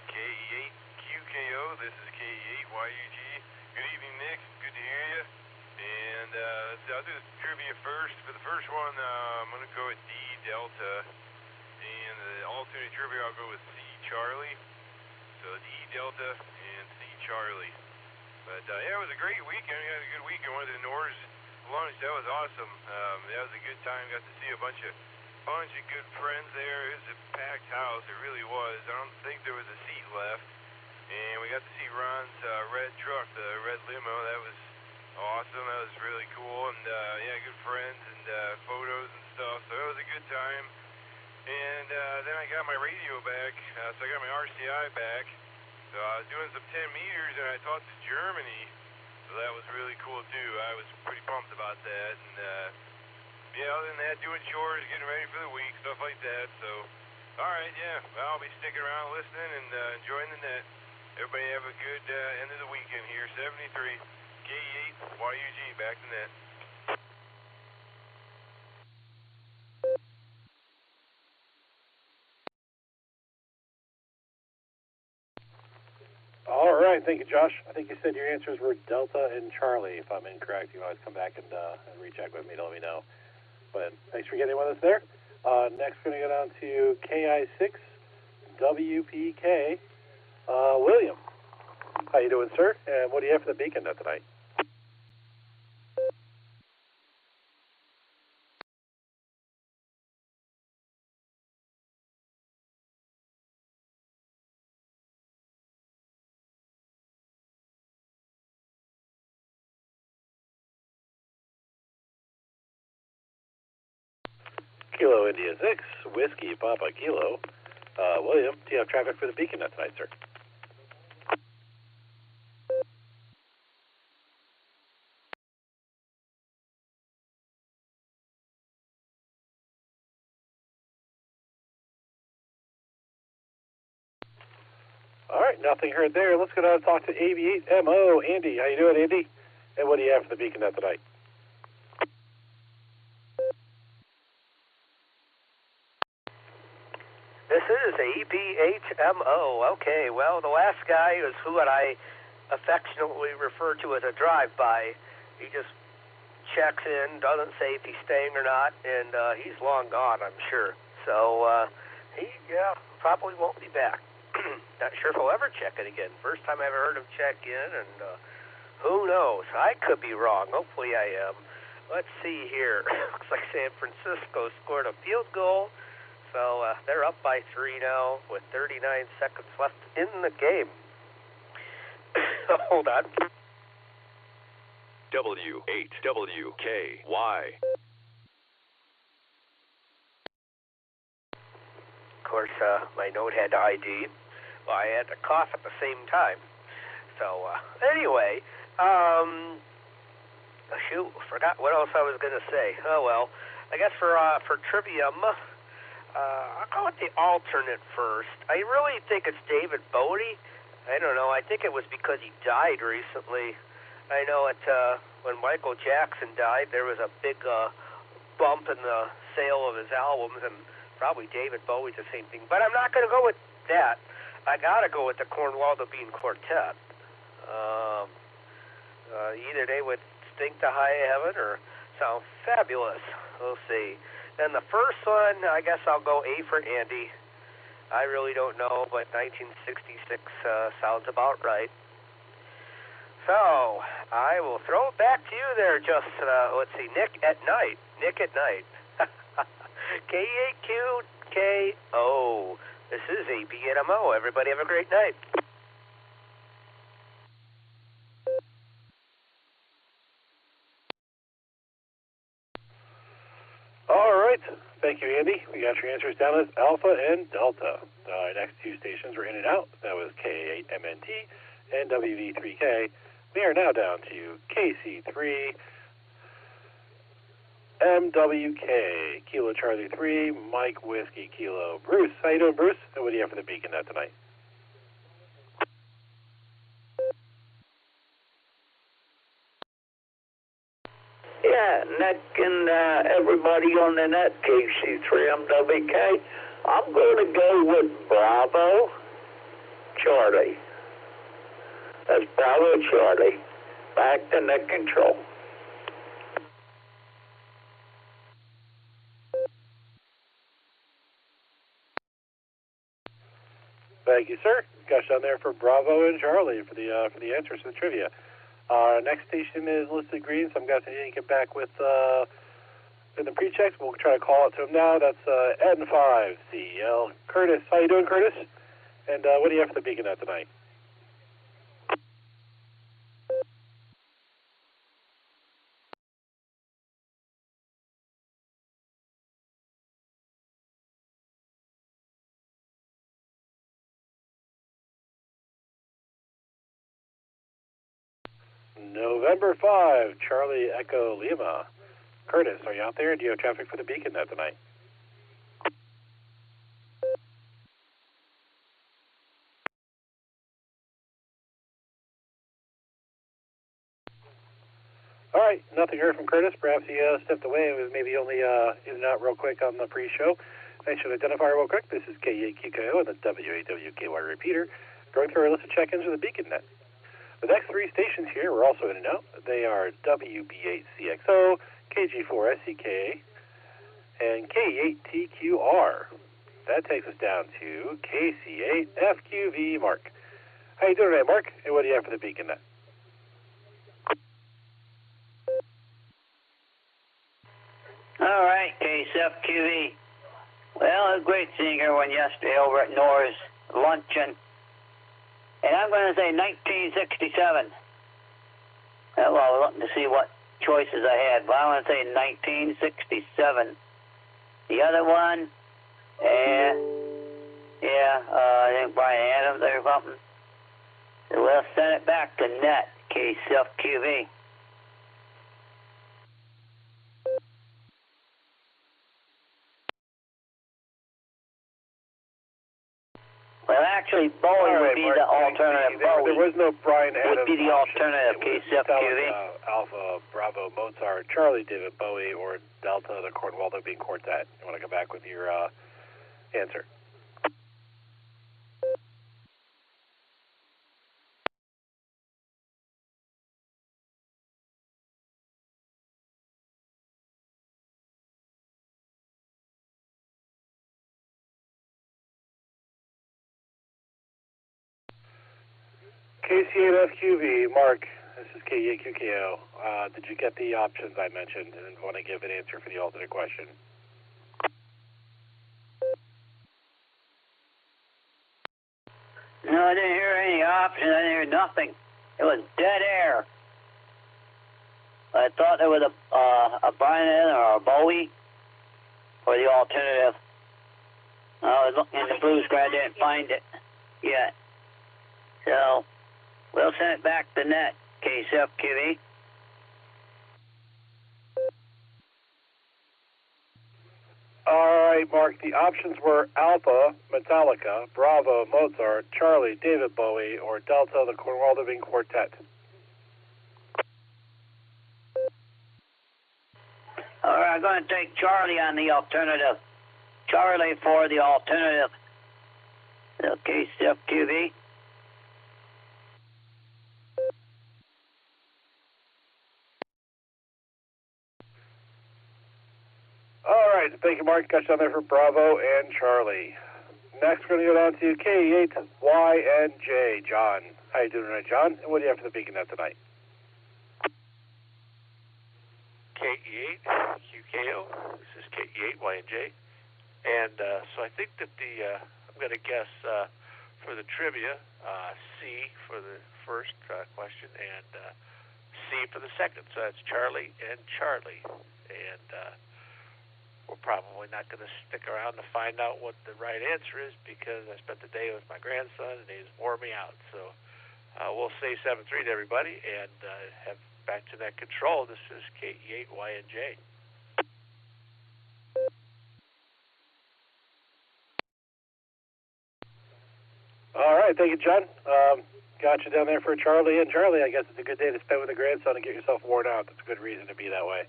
KE8QKO, this is KE8YUG. Good evening, Nick. Good to hear you. And I'll do the trivia first. For the first one, I'm going to go with D Delta. And the alternate trivia, I'll go with C Charlie. So D Delta and C Charlie. But yeah, it was a great weekend. We had a good weekend. Went to the Norse lunch. That was awesome. That was a good time. Got to see a bunch of good friends there. It was a packed house. It really was. I don't think there was a seat left. And we got to see Ron's red truck, the red limo. That was awesome. That was really cool. And yeah, good friends and photos and stuff. So it was a good time. And then I got my radio back. So I got my RCI back. So I was doing some 10 meters and I talked to Germany. So that was really cool too. I was pretty pumped about that. And yeah, other than that, doing chores, getting ready for the week, stuff like that. So, all right, yeah, I'll be sticking around listening and enjoying the net. Everybody have a good end of the weekend here. 73 KE8YUG, back to net. All right, thank you, Josh. I think you said your answers were Delta and Charlie. If I'm incorrect, you can always come back and recheck with me to let me know. But thanks for getting with us there. Next, we're going to go down to KI6WPK. William, how you doing, sir? And what do you have for the beacon net tonight? Kilo India 6, Whiskey Papa Kilo. William, do you have traffic for the beacon net tonight, sir? All right, nothing heard there. Let's go down and talk to AV8MO. Andy, how you doing, Andy? And what do you have for the beacon net tonight? This is ABHMO. Okay, well, the last guy is who I affectionately refer to as a drive-by. He just checks in, doesn't say if he's staying or not, and he's long gone, I'm sure. So he probably won't be back. Not sure if he'll ever check it again. First time I ever heard him check in, and who knows? I could be wrong. Hopefully I am. Let's see here. Looks like San Francisco scored a field goal. So they're up by 3 now with 39 seconds left in the game. Hold on. W8WKY. Of course, my note had ID. Well, I had to cough at the same time. So anyway, shoot, forgot what else I was going to say. Oh well, I guess for Trivium. I'll go with the alternate first. I really think it's David Bowie. I don't know. I think it was because he died recently. I know when Michael Jackson died, there was a big bump in the sale of his albums, and Probably David Bowie's the same thing. But I'm not going to go with that. I got to go with the Cornwall Bean Quartet. Either they would stink to high heaven or sound fabulous. We'll see. Then the first one, I guess I'll go A for Andy. I really don't know, but 1966 sounds about right. So I will throw it back to you there, just, let's see, Nick at Night. Nick at Night. K-A-Q-K-O. This is ABNMO. Everybody have a great night. All right. Thank you, Andy. We got your answers down as Alpha and Delta. Next two stations were in and out. That was K8MNT and WV3K. We are now down to KC3 MWK, Kilo Charlie 3, Mike Whiskey Kilo. Bruce, how you doing, Bruce? And what do you have for the beacon net tonight? Yeah, Nick and everybody on the net, KC3MWK. I'm going to go with Bravo Charlie. That's Bravo Charlie. Back to net control. Thank you, sir. Gosh, down there for Bravo and Charlie for the answers to the trivia. Our next station is listed green, so I'm going to get back with in the pre-checks. We'll try to call it to him now. That's N5CL. Curtis, how you doing, Curtis? And what do you have for the beacon net tonight? November 5, Charlie Echo Lima. Curtis, are you out there? Do you have traffic for the beacon net tonight? All right, nothing heard from Curtis. Perhaps he stepped away and was maybe only in and out real quick on the pre-show. I should identify real quick. This is K8QKO and the WAWKY repeater, going through our list of check-ins for the beacon net. The next three stations here were also in and out. They are WB8CXO, KG4SCK, and K8TQR. That takes us down to KC8FQV, Mark. How you doing today, Mark? And what do you have for the beacon net? All right, KCFQV. Well, it was great seeing everyone yesterday over at Nor's luncheon. And I'm going to say 1967. Well, I was looking to see what choices I had, but I want to say 1967. The other one, I think Brian Adams or something. So we'll send it back to net, KCFQV. Well, actually, Bowie would be the alternative. There was no Brian Adams. Would be the alternative, KCFQV. Alpha, Bravo, Mozart, Charlie, David Bowie, or Delta, the Cornwall Bean Quartet. You want to go back with your answer? KC8FQV, Mark, this is K8QKO. Did you get the options I mentioned and want to give an answer for the alternate question? No, I didn't hear any options. I didn't hear nothing. It was dead air. I thought there was a Brian or a Bowie for the alternative. I was looking in the blue sky, I didn't find it yet. So we'll send it back to net, KCFQV. All right, Mark, the options were Alpha, Metallica, Bravo, Mozart, Charlie, David Bowie, or Delta, the Cornwall Bean Quartet. All right, I'm going to take Charlie on the alternative. Charlie for the alternative. Okay, Steph QV. All right, thank you, Mark. Got you down there for Bravo and Charlie. Next, we're going to go down to K8YNJ. John. How you doing tonight, John? And what do you have for the Beacon Net tonight? KE8 QKO. This is KE8YNJ. And so I think that I'm going to guess for the trivia, C for the first question and C for the second. So that's Charlie and Charlie. And we're probably not going to stick around to find out what the right answer is because I spent the day with my grandson and he's wore me out. So we'll say 7-3 to everybody and have back to net control. This is KE8YNJ. All right, thank you, John. Got you down there for Charlie and Charlie. I guess it's a good day to spend with a grandson and get yourself worn out. That's a good reason to be that way.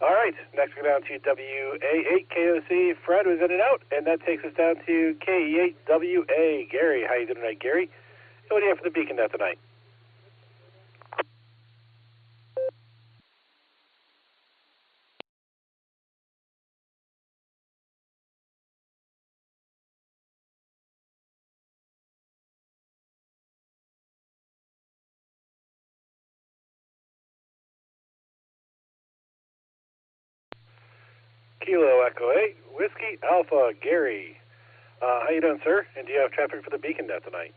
All right, next we're down to WA8KOC. Fred was in and out, and that takes us down to KE8WA. Gary, how you doing tonight, Gary? And what do you have for the Beacon Net tonight? Kilo Echo 8, Whiskey Alpha, Gary. How you doing, sir? And do you have traffic for the Beacon Net tonight?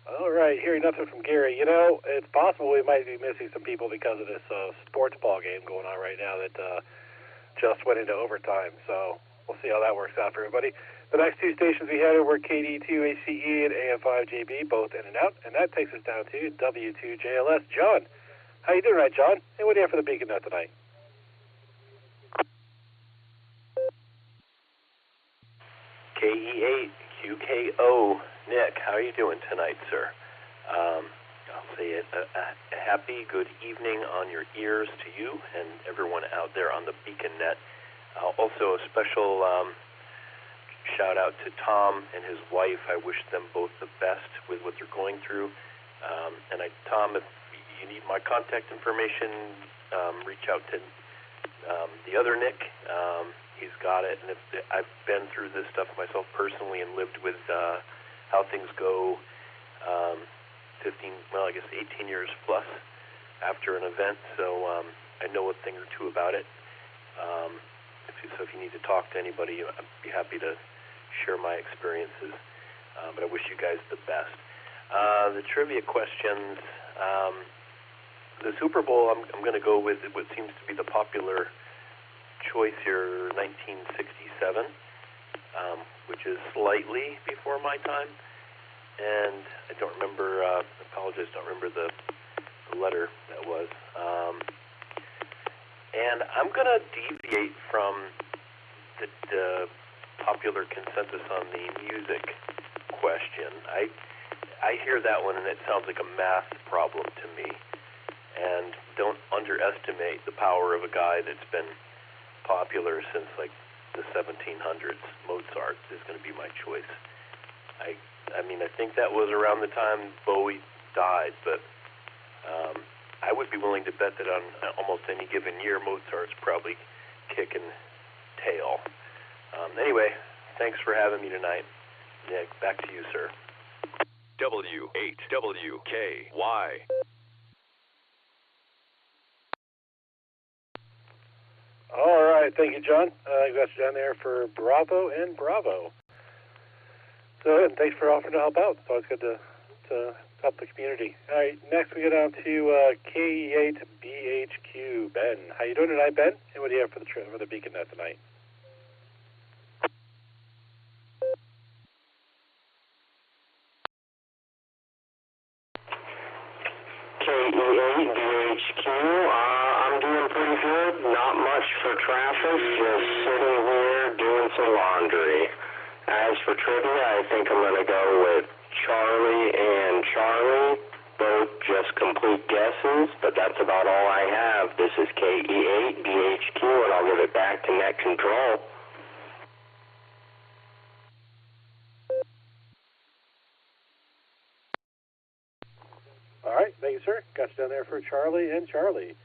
All right, hearing nothing from Gary. You know, it's possible we might be missing some people because of this sports ball game going on right now that just went into overtime. So we'll see how that works out for everybody. The next two stations we had were KD2ACE and AM5JB, both in and out, and that takes us down to W2JLS. John, how you doing tonight, John? And what do you have for the Beacon Net tonight? KE8QKO. Nick, how are you doing tonight, sir? I'll say a happy good evening on your ears to you and everyone out there on the Beacon Net. Also, a special shout out to Tom and his wife. I wish them both the best with what they're going through. And Tom, if you need my contact information, reach out to the other Nick. He's got it. And I've been through this stuff myself personally and lived with how things go 18 years plus after an event, so I know a thing or two about it. So if you need to talk to anybody, I'd be happy to share my experiences, but I wish you guys the best. The trivia questions, the Super Bowl, I'm going to go with what seems to be the popular choice here, 1967. Which is slightly before my time, and I don't remember, apologize, don't remember the letter that was. And I'm going to deviate from the popular consensus on the music question. I hear that one, and it sounds like a math problem to me, and don't underestimate the power of a guy that's been popular since, like, the 1700s. Mozart is going to be my choice. I mean, I think that was around the time Bowie died, but I would be willing to bet that on almost any given year, Mozart's probably kicking tail. Anyway, thanks for having me tonight. Nick, back to you, sir. W8WKY. All right, thank you, John. I got you down there for Bravo and Bravo. So, and thanks for offering to help out. It's always good to help the community. All right, next we go down to K8BHQ. Ben, how you doing tonight, Ben? And what do you have for the Beacon Net tonight? K8BHQ. I'm doing pretty good. Not much for traffic. Just sitting some laundry. As for trivia, I think I'm going to go with Charlie and Charlie, both just complete guesses, but that's about all I have. This is KE8BHQ, and I'll give it back to Net Control. All right, thank you, sir. Got you down there for Charlie and Charlie.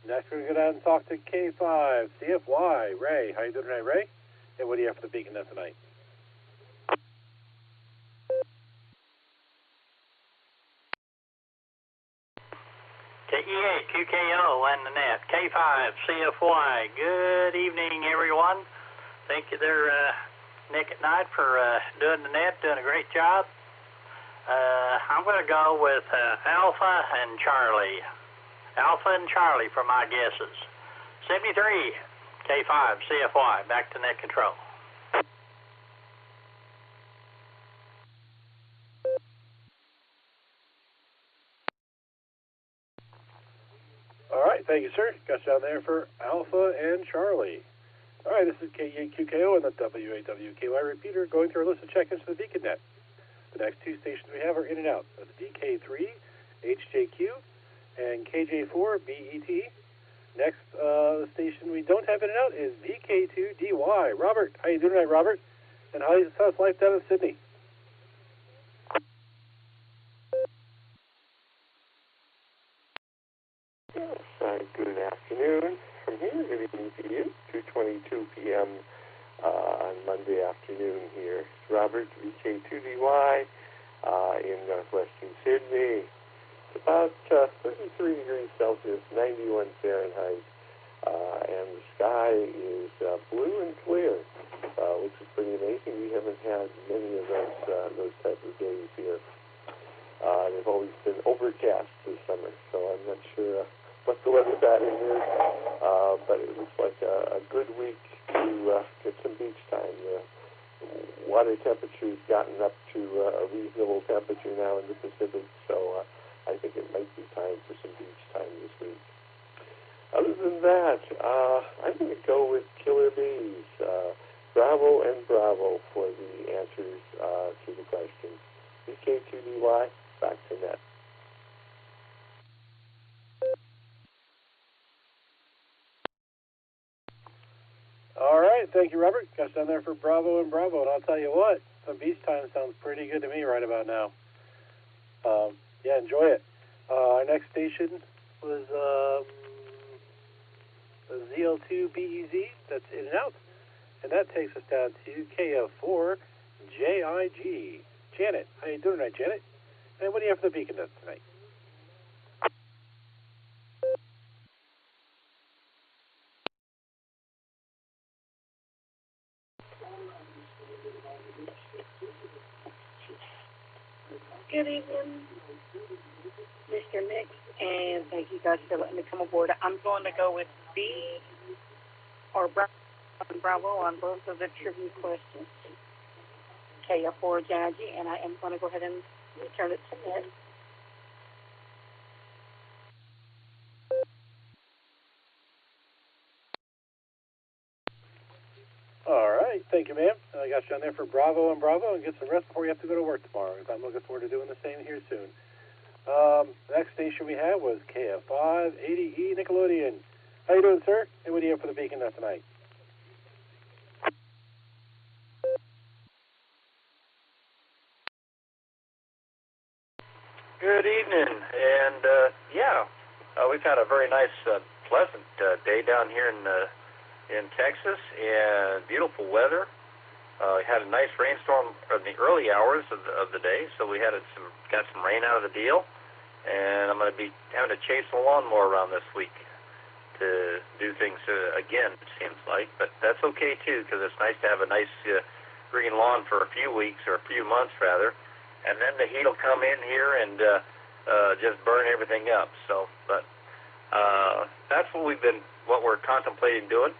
Next, we're going to go down and talk to K5 CFY. Ray, how you doing tonight, Ray? And what do you have for the Beacon Net tonight? KE8 QKO and the net. K5 CFY. Good evening, everyone. Thank you there, Nick at Night, for doing the net, doing a great job. I'm going to go with Alpha and Charlie. Alpha and Charlie for my guesses. 73 K5 CFY. Back to Net Control. All right, thank you, sir. Got you down there for Alpha and Charlie. All right, this is KE8QKO and the WAWKY repeater going through our list of check-ins for the Beacon Net. The next two stations we have are in and out. That's DK3 HJQ and KJ4 BET. Next station we don't have in and out is VK2 DY. Robert, how you doing tonight, Robert? And how's life down in Sydney? Yes, good afternoon from here. Good evening to you. 2:22 p.m. On Monday afternoon here. It's Robert, VK2DY, in northwestern Sydney. It's about 33 degrees Celsius, 91 Fahrenheit, and the sky is blue and clear, which is pretty amazing. We haven't had many of those type of days here. They've always been overcast this summer, so I'm not sure what the weather pattern is, but it looks like a good week to get some beach time. The water temperature's gotten up to a reasonable temperature now in the Pacific, so I think it might be time for some beach time this week. Other than that, I'm going to go with Killer Bees. Bravo and bravo for the answers to the questions. VK2DY, back to Net. All right, thank you, Robert. Got you down there for Bravo and Bravo, and I'll tell you what, some beach time sounds pretty good to me right about now. Yeah, enjoy it. Our next station was ZL2BEZ, that's in and out, and that takes us down to KF4JIG. Janet, how you doing tonight, Janet? And what do you have for the Beacon Net tonight? Good evening, Mr. Nick, and thank you guys for letting me come aboard. I'm going to go with B or Bravo on both of the trivia questions. KF4JIG, and I am going to go ahead and return it to Ned. All right, thank you, ma'am. I got you down there for Bravo and Bravo, and get some rest before you have to go to work tomorrow. I'm looking forward to doing the same here soon. The next station we had was KF580E Nickelodeon. How you doing, sir? And what do you have for the Beacon Net tonight? Good evening, and we've had a very nice, pleasant day down here in Texas, and beautiful weather. We had a nice rainstorm in the early hours of the day, so we got some rain out of the deal, and I'm going to be having to chase a lawnmower around this week to do things again, it seems like, but that's okay too, because it's nice to have a nice green lawn for a few weeks, or a few months rather, and then the heat will come in here and just burn everything up. So, but that's what we're contemplating doing.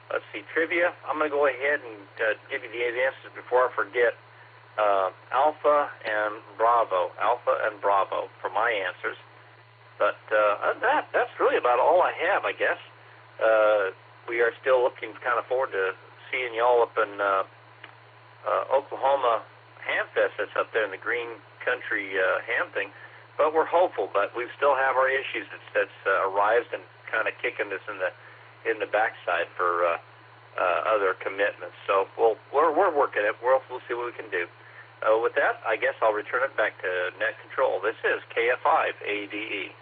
Let's see, trivia. I'm going to go ahead and give you the answers before I forget. Alpha and Bravo for my answers. But other than that, that's really about all I have, I guess. we are still looking kind of forward to seeing y'all up in Oklahoma Hamfest. That's up there in the Green Country ham thing. But we're hopeful. But we still have our issues that's arrived and kind of kicking us in the backside for other commitments. So we're working it. We'll see what we can do. With that, I guess I'll return it back to Net Control. This is KF5 ADE.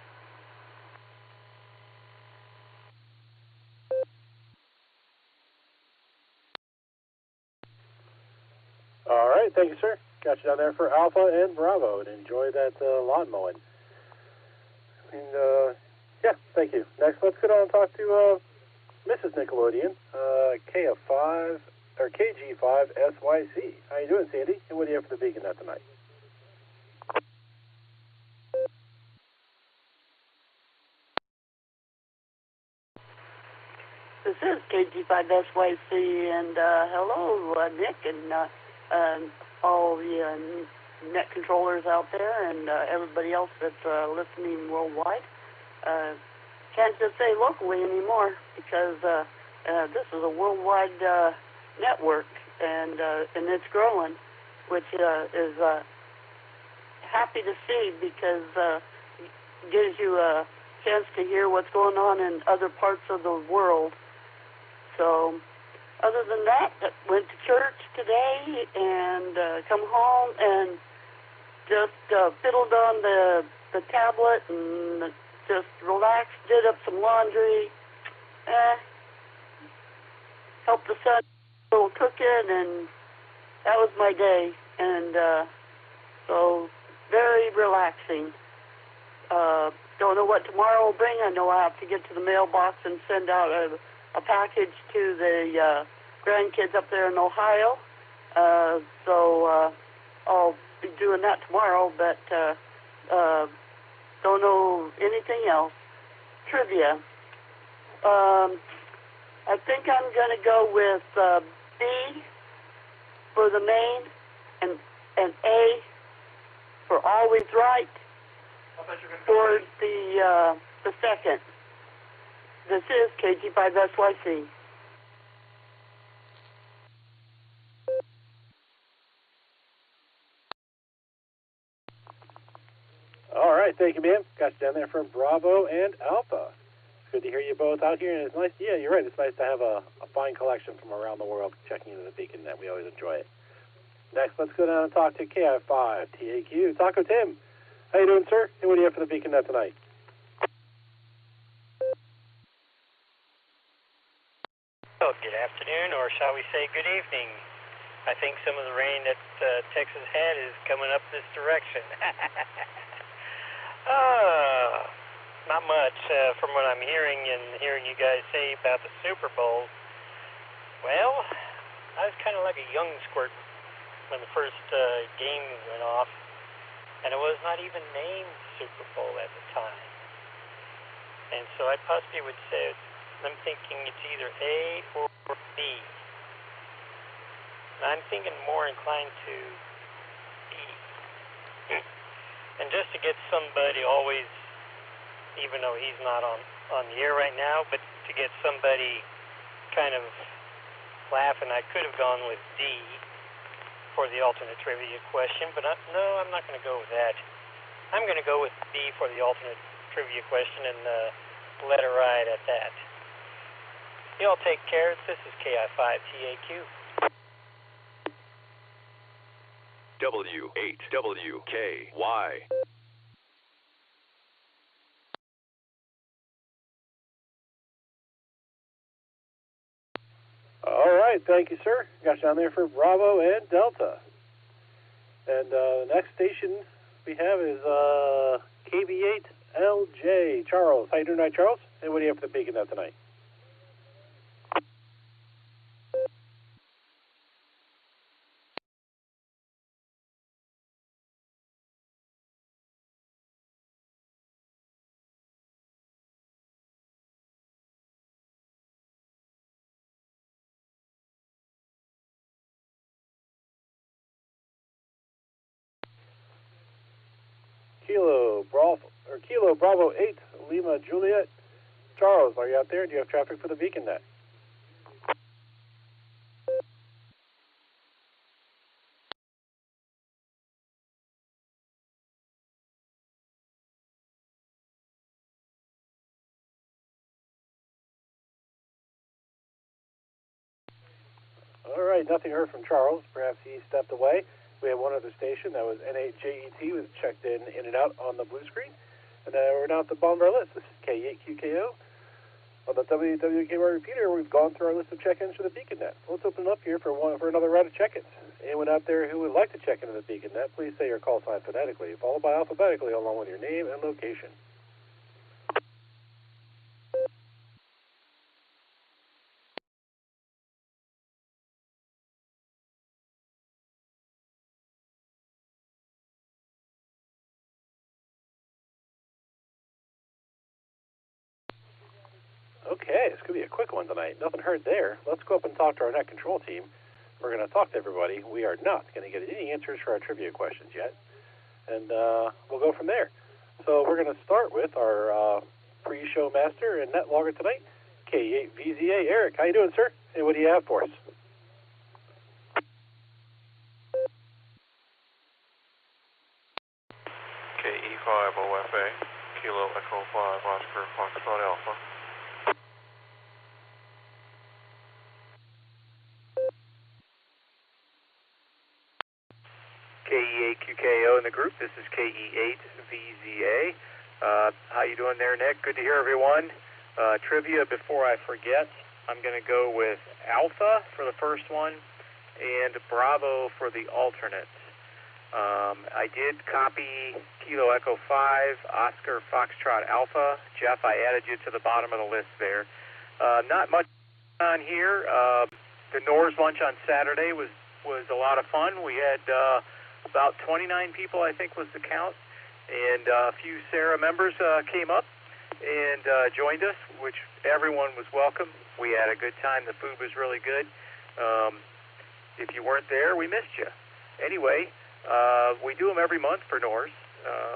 All right, thank you, sir. Got you down there for Alpha and Bravo, and enjoy that lawn mowing. And yeah, thank you. Next, let's get on and talk to Mrs. Nickelodeon, KF5 or KG5 SYC. How you doing, Sandy? And what do you have for the Beacon Net tonight? This is KG5SYC, and hello, Nick, and all the net controllers out there, and everybody else that's listening worldwide. Can't just say locally anymore, because this is a worldwide network, and it's growing, which is happy to see, because it gives you a chance to hear what's going on in other parts of the world. So, other than that, went to church today and come home and just fiddled on the tablet and just relaxed, did up some laundry, helped the son a little cooking, and that was my day. And so, very relaxing. Don't know what tomorrow will bring. I know I have to get to the mailbox and send out a package to the grandkids up there in Ohio. So I'll be doing that tomorrow, but don't know anything else. Trivia. I think I'm going to go with B for the main and A for always right for the second. This is KG5SYC. All right, thank you, ma'am. Got you down there for Bravo and Alpha. It's good to hear you both out here, and it's nice. Yeah, you're right. It's nice to have a fine collection from around the world checking into the Beacon Net. We always enjoy it. Next, let's go down and talk to KI5 TAQ. Taco Tim. How you doing, sir? And what do you have for the Beacon Net tonight? Well, good afternoon, or shall we say good evening. I think some of the rain that Texas had is coming up this direction. Not much from what I'm hearing and hearing you guys say about the Super Bowl. Well, I was kind of like a young squirt when the first game went off, and it was not even named Super Bowl at the time. And so I possibly would say I'm thinking it's either A or B. And I'm thinking more inclined to B. And just to get somebody always, even though he's not on the air right now, but to get somebody kind of laughing, I could have gone with D for the alternate trivia question, but no, I'm not going to go with that. I'm going to go with B for the alternate trivia question and let her ride at that. You all take care. This is KI5TAQ. W8WKY. All right, thank you, sir. Got you down there for Bravo and Delta. And the next station we have is KB8LJ. Charles. How you doing tonight, Charles? And what do you have for the Beacon Net tonight? Kilo Bravo 8 Lima Juliet. Charles, are you out there? Do you have traffic for the Beacon Net? All right, nothing heard from Charles. Perhaps he stepped away. We have one other station that was N8JET, was checked in and out on the blue screen. And then we're now at the bottom of our list. This is K8QKO. On the WWKY repeater, we've gone through our list of check-ins for the BeaconNet. Let's open it up here for another round of check-ins. Anyone out there who would like to check into the BeaconNet, please say your call sign phonetically, followed by alphabetically, along with your name and location. Okay, this could be a quick one tonight. Nothing heard there. Let's go up and talk to our net control team. We're going to talk to everybody. We are not going to get any answers for our trivia questions yet. And we'll go from there. So we're going to start with our pre-show master and NetLogger tonight, K8VZA. Eric, how you doing, sir? And what do you have for us? KE5OFA, Kilo Echo 5, Oscar Foxtrot Alpha. KE8QKO in the group. This is KE8VZA. How you doing there, Nick? Good to hear everyone. Trivia before I forget. I'm going to go with Alpha for the first one and Bravo for the alternate. I did copy Kilo Echo 5, Oscar Foxtrot Alpha. Jeff, I added you to the bottom of the list there. Not much on here. The Nor's lunch on Saturday was a lot of fun. We had about 29 people, I think, was the count, and a few Sarah members came up and joined us, which everyone was welcome. We had a good time. The food was really good. If you weren't there, we missed you. Anyway, we do them every month for Nor's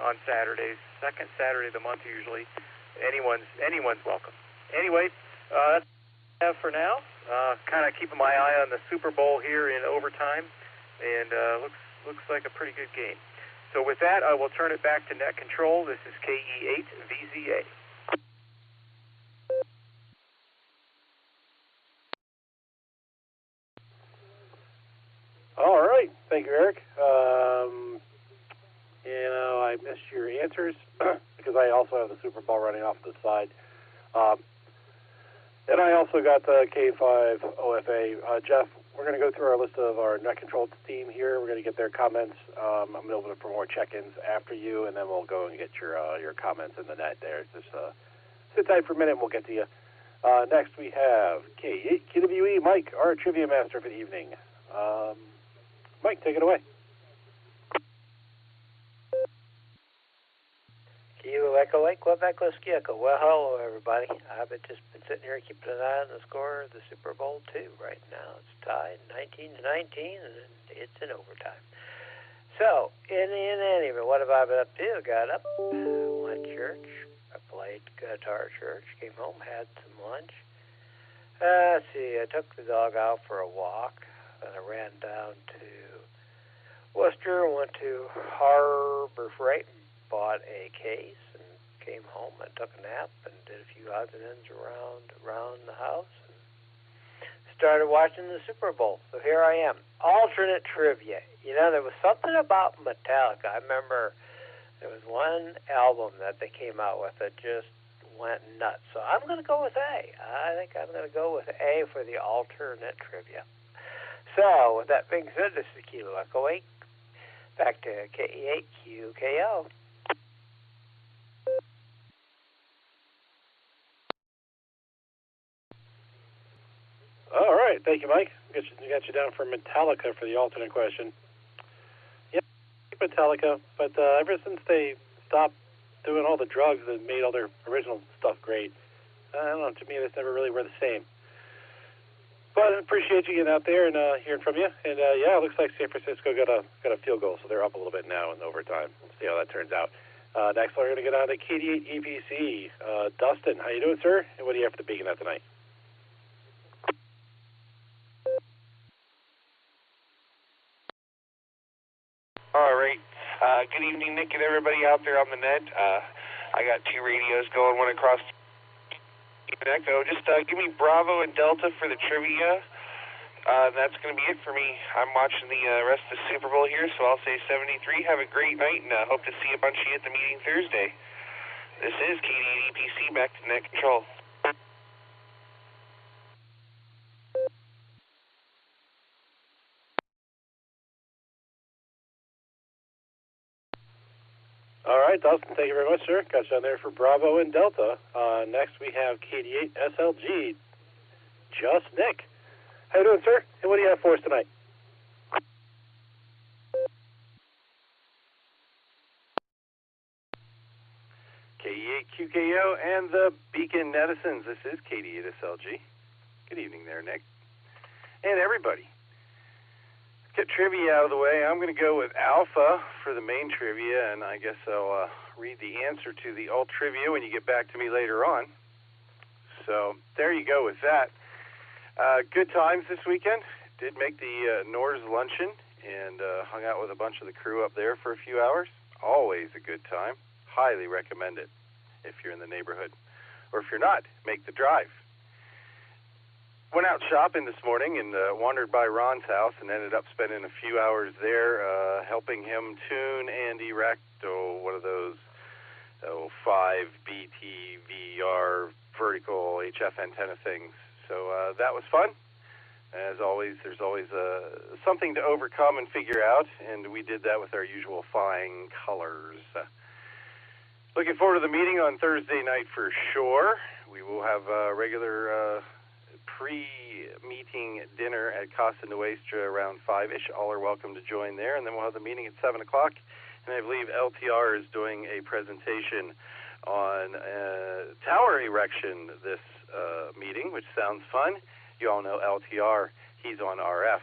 on Saturdays, second Saturday of the month usually. Anyone's welcome. Anyway, that's what I have for now. Kind of keeping my eye on the Super Bowl here in overtime, and looks like a pretty good game. So with that, I will turn it back to Net Control. This is KE8VZA. All right. Thank you, Eric. I missed your answers because I also have the Super Bowl running off to the side. And I also got the K5OFA. Jeff, we're going to go through our list of our net control team here. We're going to get their comments. I'm going to open up for more check-ins after you, and then we'll go and get your comments in the net there. Just sit tight for a minute, and we'll get to you. Next, we have K8QWE, Mike, our trivia master for the evening. Mike, take it away. Kilo Echo Lake, Quebec, Whiskey Echo. Well, hello, everybody. I've just been sitting here keeping an eye on the score of the Super Bowl II. Right now, it's tied 19-19, and it's in overtime. So, in any event, what have I been up to? I got up, went to church. I played guitar at church, came home, had some lunch. Let's see, I took the dog out for a walk. Then I ran down to Worcester, went to Harbor Freight, bought a case, and came home and took a nap and did a few odds and ends around the house and started watching the Super Bowl. So here I am. Alternate trivia. You know, there was something about Metallica. I remember there was one album that they came out with that just went nuts. So I'm going to go with A. I think I'm going to go with A for the alternate trivia. So with that being said, this is Kilo Echo 8. Back to KE8QKO. All right, thank you, Mike. Got you down for Metallica for the alternate question. Yeah, Metallica, but ever since they stopped doing all the drugs that made all their original stuff great, I don't know, to me, they never really were the same. But I appreciate you getting out there and hearing from you. And yeah, it looks like San Francisco got a field goal, so they're up a little bit now in overtime. We'll see how that turns out. Next, we're going to get on to KD8EPC. Dustin, how you doing, sir? And what do you have for the BeaconNet tonight? All right. Good evening, Nick, and everybody out there on the net. I got two radios going, one across Echo. Just give me Bravo and Delta for the trivia. That's going to be it for me. I'm watching the rest of the Super Bowl here, so I'll say 73. Have a great night, and hope to see a bunch of you at the meeting Thursday. This is KD8EPC, back to Net Control. All right, Dustin, thank you very much, sir. Got you on there for Bravo and Delta. Next, we have KD8 SLG, Just Nick. How you doing, sir? And what do you have for us tonight? KE8QKO and the Beacon Netizens. This is KD8 SLG. Good evening there, Nick. And everybody. Get trivia out of the way. I'm going to go with Alpha for the main trivia, and I guess I'll read the answer to the alt trivia when you get back to me later on. So there you go with that. Good times this weekend. Did make the Norse luncheon and hung out with a bunch of the crew up there for a few hours. Always a good time. Highly recommend it if you're in the neighborhood. Or if you're not, make the drive. Went out shopping this morning and wandered by Ron's house and ended up spending a few hours there helping him tune and erect one of those 5BT VR vertical HF antenna things. So that was fun. As always, there's always something to overcome and figure out, and we did that with our usual flying colors. Looking forward to the meeting on Thursday night for sure. We will have a regular pre-meeting dinner at Casa Nuestra around 5-ish. All are welcome to join there, and then we'll have the meeting at 7 o'clock. And I believe LTR is doing a presentation on tower erection this meeting, which sounds fun. You all know LTR. He's on RF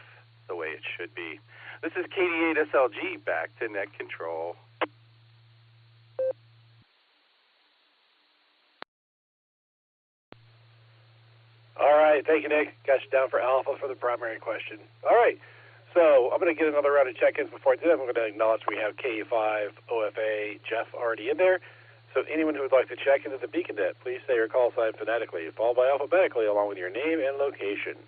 the way it should be. This is KD8 SLG, back to Net Control. All right, thank you, Nick. Got you down for Alpha for the primary question. All right, so I'm going to get another round of check-ins. Before I do that, I'm going to acknowledge we have KE5, OFA, Jeff already in there. So anyone who would like to check into the Beacon Net, please say your call sign phonetically, followed by alphabetically, along with your name and location.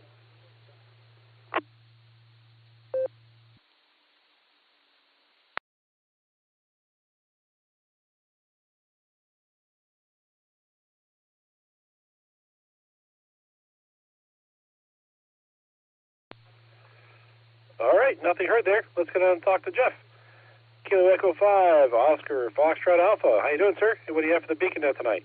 All right, nothing heard there. Let's go down and talk to Jeff. Kilo Echo 5, Oscar, Foxtrot Alpha. How you doing, sir? And what do you have for the Beacon Net tonight?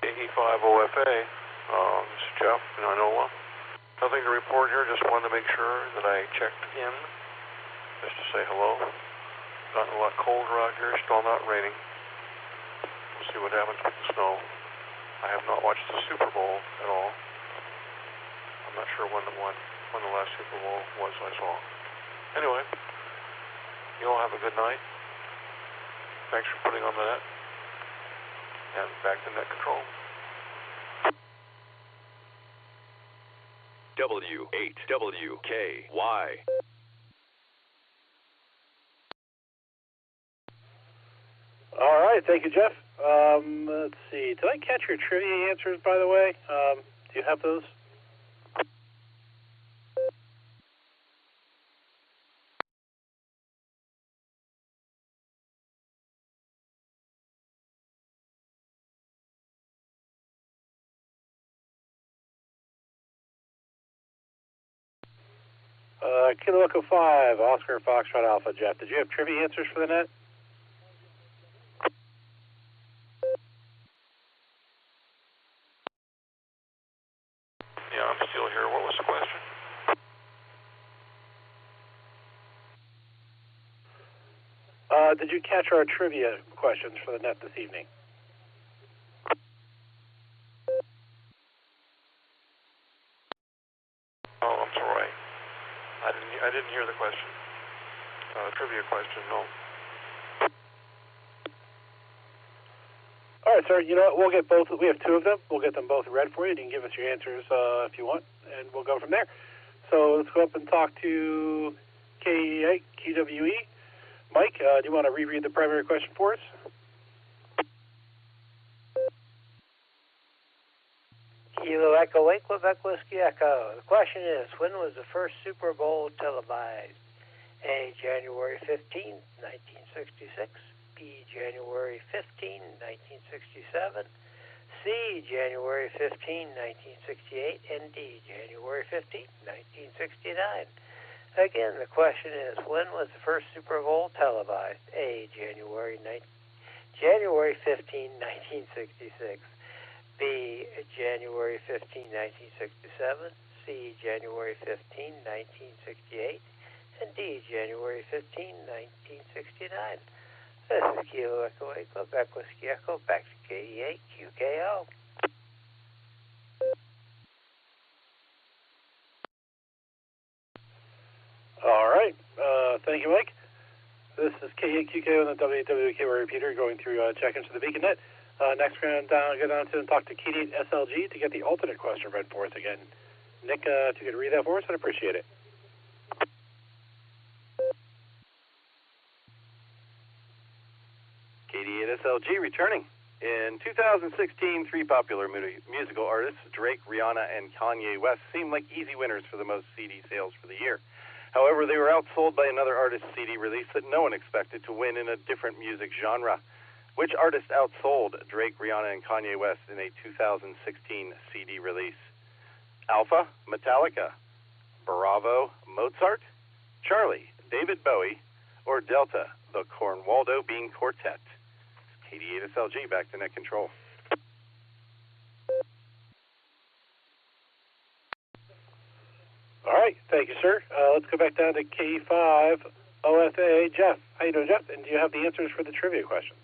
KE5OFA, this is Jeff in Inola. Nothing to report here, just wanted to make sure that I checked in, just to say hello. Gotten a lot colder out here, still not raining. We'll see what happens with the snow. I have not watched the Super Bowl at all. I'm not sure when the last Super Bowl was I saw. Anyway, you all have a good night. Thanks for putting on the net. And back to Net Control. W8WKY. All right, thank you, Jeff. Let's see. Did I catch your trivia answers, by the way? Do you have those? Kilo Echo 5, Oscar, Foxtrot Alpha, Jeff. Did you have trivia answers for the net? Yeah, I'm still here. What was the question? Did you catch our trivia questions for the net this evening? Oh, I'm sorry. I didn't hear the question. Trivia question, no. All right, sir. You know what? We'll get both. We have two of them. We'll get them both read for you. You can give us your answers if you want, and we'll go from there. So let's go up and talk to KE8, QWE. Mike, do you want to reread the primary question for us? Kilo Echo 8, Quebec Whiskey Echo. The question is, when was the first Super Bowl televised? A, January 15, 1966. B, January 15, 1967. C, January 15, 1968. And D, January 15, 1969. Again, the question is, when was the first Super Bowl televised? A, January 15, 1966. B, January 15, 1967. C, January 15, 1968. And D, January 15, 1969. This is Kilo Echo 8, Quebec Whiskey Echo, back to KE8 QKO. All right. Thank you, Mike. This is KE8 QKO on the WWK repeater going through check-ins to the BeaconNet. Next, we're going to get on to and talk to KE8 SLG to get the alternate question read for us again. Nick, if you could read that for us, I'd appreciate it. KD8 SLG returning. In 2016, three popular musical artists, Drake, Rihanna, and Kanye West, seemed like easy winners for the most CD sales for the year. However, they were outsold by another artist's CD release that no one expected to win in a different music genre. Which artist outsold Drake, Rihanna, and Kanye West in a 2016 CD release? Alpha, Metallica, Bravo, Mozart, Charlie, David Bowie, or Delta, the Cornwaldo Bean Quartet? KD8 SLG, back to net control. All right, thank you, sir. Let's go back down to K5 OFA. Jeff, how you doing, Jeff? And do you have the answers for the trivia questions?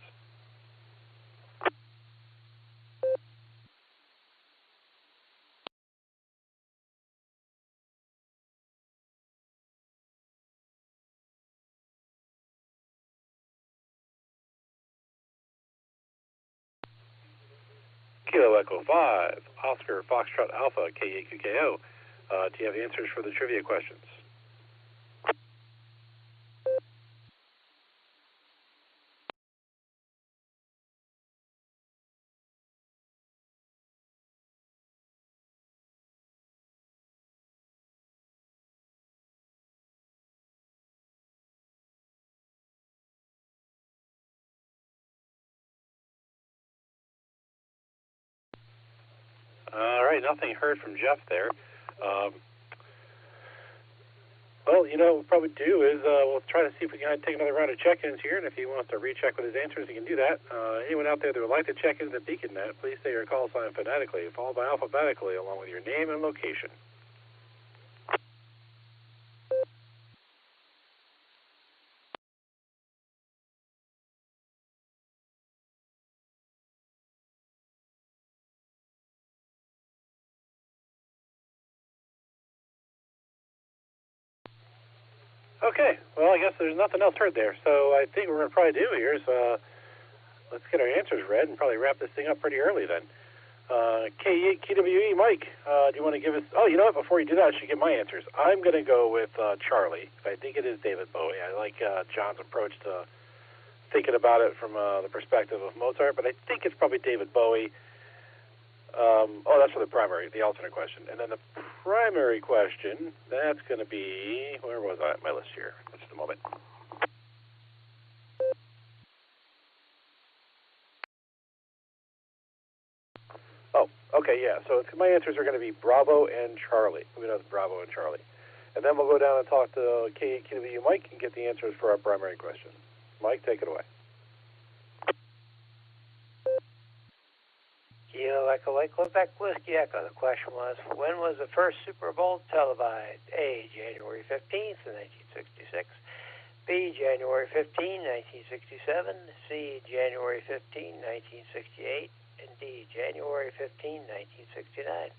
Kilo Echo 5, Oscar Foxtrot Alpha, KAQKO. Do you have the answers for the trivia questions? All right, nothing heard from Jeff there. Well, you know, what we'll probably do is we'll try to see if we can take another round of check-ins here, and if he wants to recheck with his answers, he can do that. Anyone out there that would like to check into the BeaconNet, please say your call sign phonetically, followed by alphabetically, along with your name and location. Okay, well, I guess there's nothing else heard there. So I think what we're going to probably do here is let's get our answers read and probably wrap this thing up pretty early then. K8 KWE, Mike, do you want to give us... Oh, you know what? Before you do that, I should get my answers. I'm going to go with Charlie. I think it is David Bowie. I like John's approach to thinking about it from the perspective of Mozart, but I think it's probably David Bowie. Oh, that's for the primary, the alternate question. And then the primary question, that's going to be, where was I at my list here? Just a moment. Oh, okay, yeah. So my answers are going to be Bravo and Charlie. We know Bravo and Charlie. And then we'll go down and talk to KW Mike and get the answers for our primary question. Mike, take it away. Kilo Echo Lake, Quebec Whiskey Echo. The question was, when was the first Super Bowl televised? A, January 15th, 1966. B, January 15, 1967. C, January 15, 1968. And D, January 15, 1969.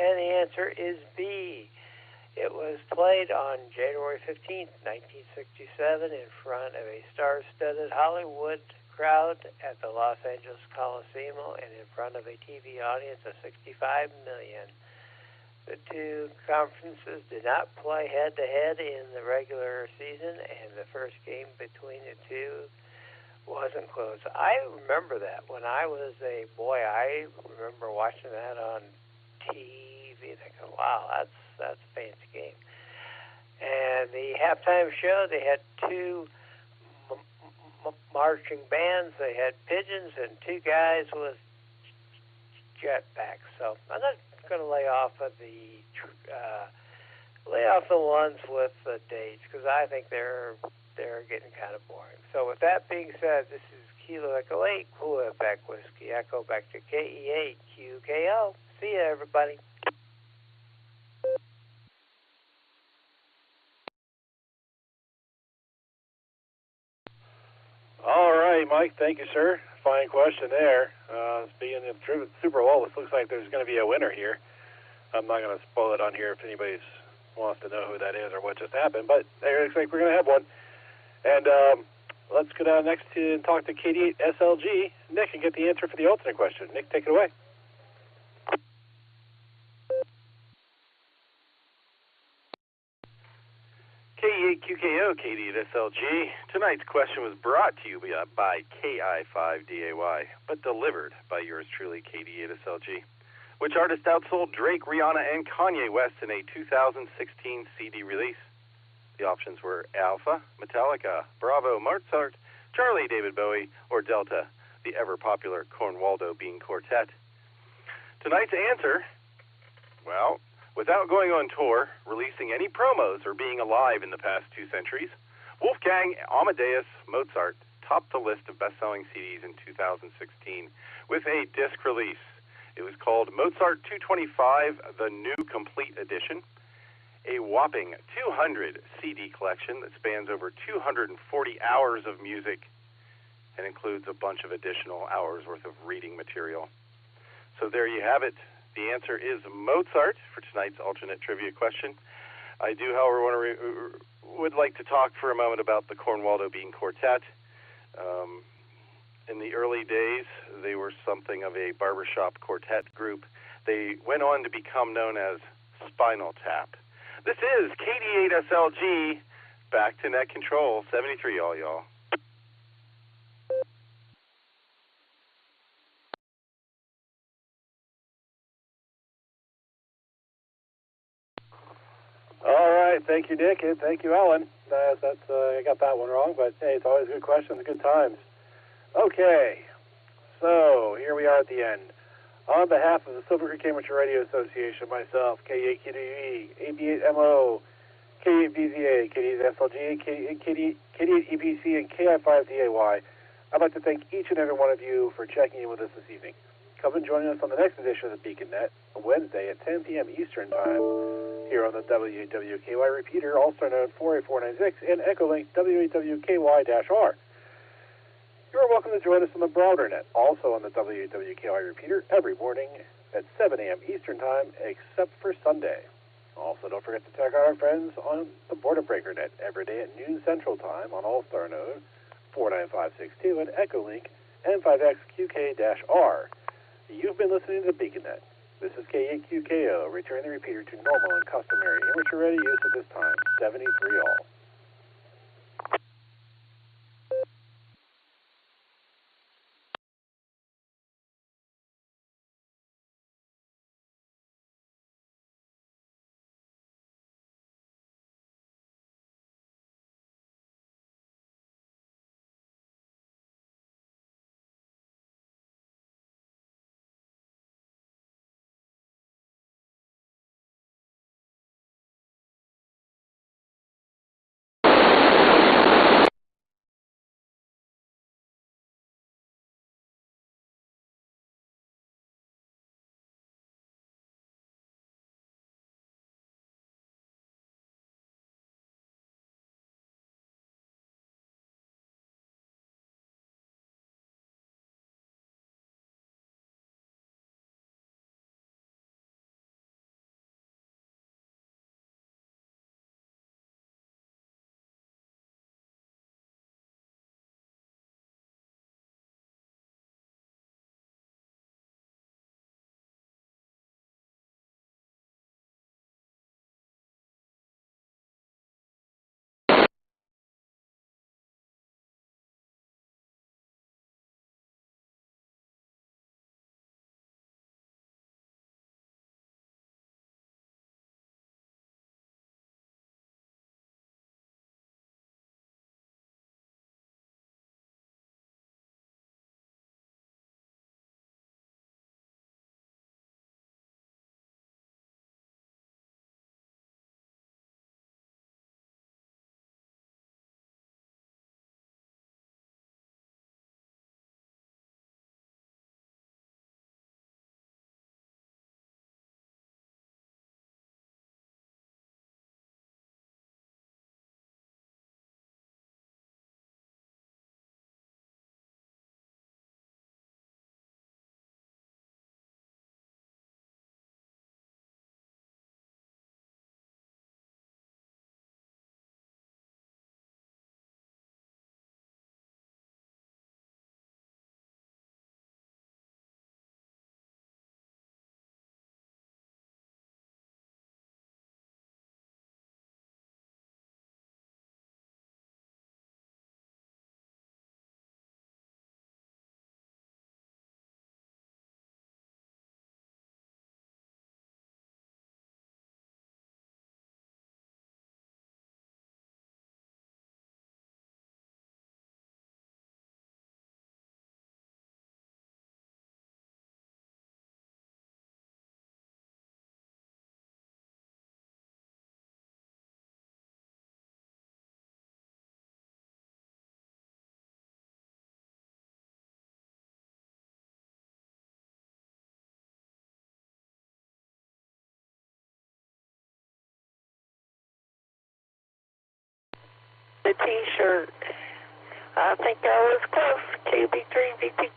And the answer is B. It was played on January 15, 1967 in front of a star-studded Hollywood crowd at the Los Angeles Coliseum and in front of a TV audience of 65 million. The two conferences did not play head-to-head in the regular season, and the first game between the two wasn't close. I remember that. When I was a boy, I remember watching that on TV. And I go, wow, that's a fancy game. And the halftime show, they had two marching bands. They had pigeons and two guys with jetpacks. So I'm not going to lay off the ones with the dates because I think they're getting kind of boring. So with that being said, this is Kilo Echo 8, Quebec Whiskey Echo, back to KE8 QKO. See ya, everybody. All right, Mike. Thank you, sir. Fine question there. Speaking of the Super Bowl, it looks like there's going to be a winner here. I'm not going to spoil it on here if anybody wants to know who that is or what just happened, but it looks like we're going to have one. And let's go down next and talk to KD8 SLG, Nick, and get the answer for the alternate question. Nick, take it away. KE8 QKO, KD8 SLG. Tonight's question was brought to you by KI5DAY, but delivered by yours truly, KD8 SLG. Which artist outsold Drake, Rihanna, and Kanye West in a 2016 CD release? The options were Alpha, Metallica, Bravo, Mozart, Charlie, David Bowie, or Delta, the ever-popular Cornwaldo Bean Quartet. Tonight's answer, well, without going on tour, releasing any promos, or being alive in the past 2 centuries, Wolfgang Amadeus Mozart topped the list of best-selling CDs in 2016 with a disc release. It was called Mozart 225, the New Complete Edition, a whopping 200 CD collection that spans over 240 hours of music and includes a bunch of additional hours worth of reading material. So there you have it. The answer is Mozart for tonight's alternate trivia question. I do, however, would like to talk for a moment about the Cornwaldo Bean Quartet. In the early days, they were something of a barbershop quartet group. They went on to become known as Spinal Tap. This is KD8 SLG, back to net control, 73 all y'all. All right, thank you, Nick, and thank you, Alan. I got that one wrong, but hey, it's always good questions, good times. Okay, so here we are at the end. On behalf of the Silvercreek Amateur Radio Association, myself, K8QDE, AB8MO, K8BZA, K8SLG, K8EPC, and KI5DAY, I'd like to thank each and every one of you for checking in with us this evening. Come and join us on the next edition of the Beacon Net, Wednesday at 10 p.m. Eastern Time, here on the WWKY repeater, Allstar Node 48496, and Echolink WWKY-R. You are welcome to join us on the broader net, also on the WWKY repeater, every morning at 7 a.m. Eastern Time, except for Sunday. Also, don't forget to check out our friends on the Border Breaker net every day at noon Central Time on Allstar Node 49562 and Echolink N5XQK-R. You've been listening to the Beacon Net. This is K8QKO, returning the repeater to normal and customary amateur ready use at this time, 73 all. the T-shirt. I think I was close. KB3VP.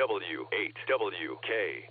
W8WKY.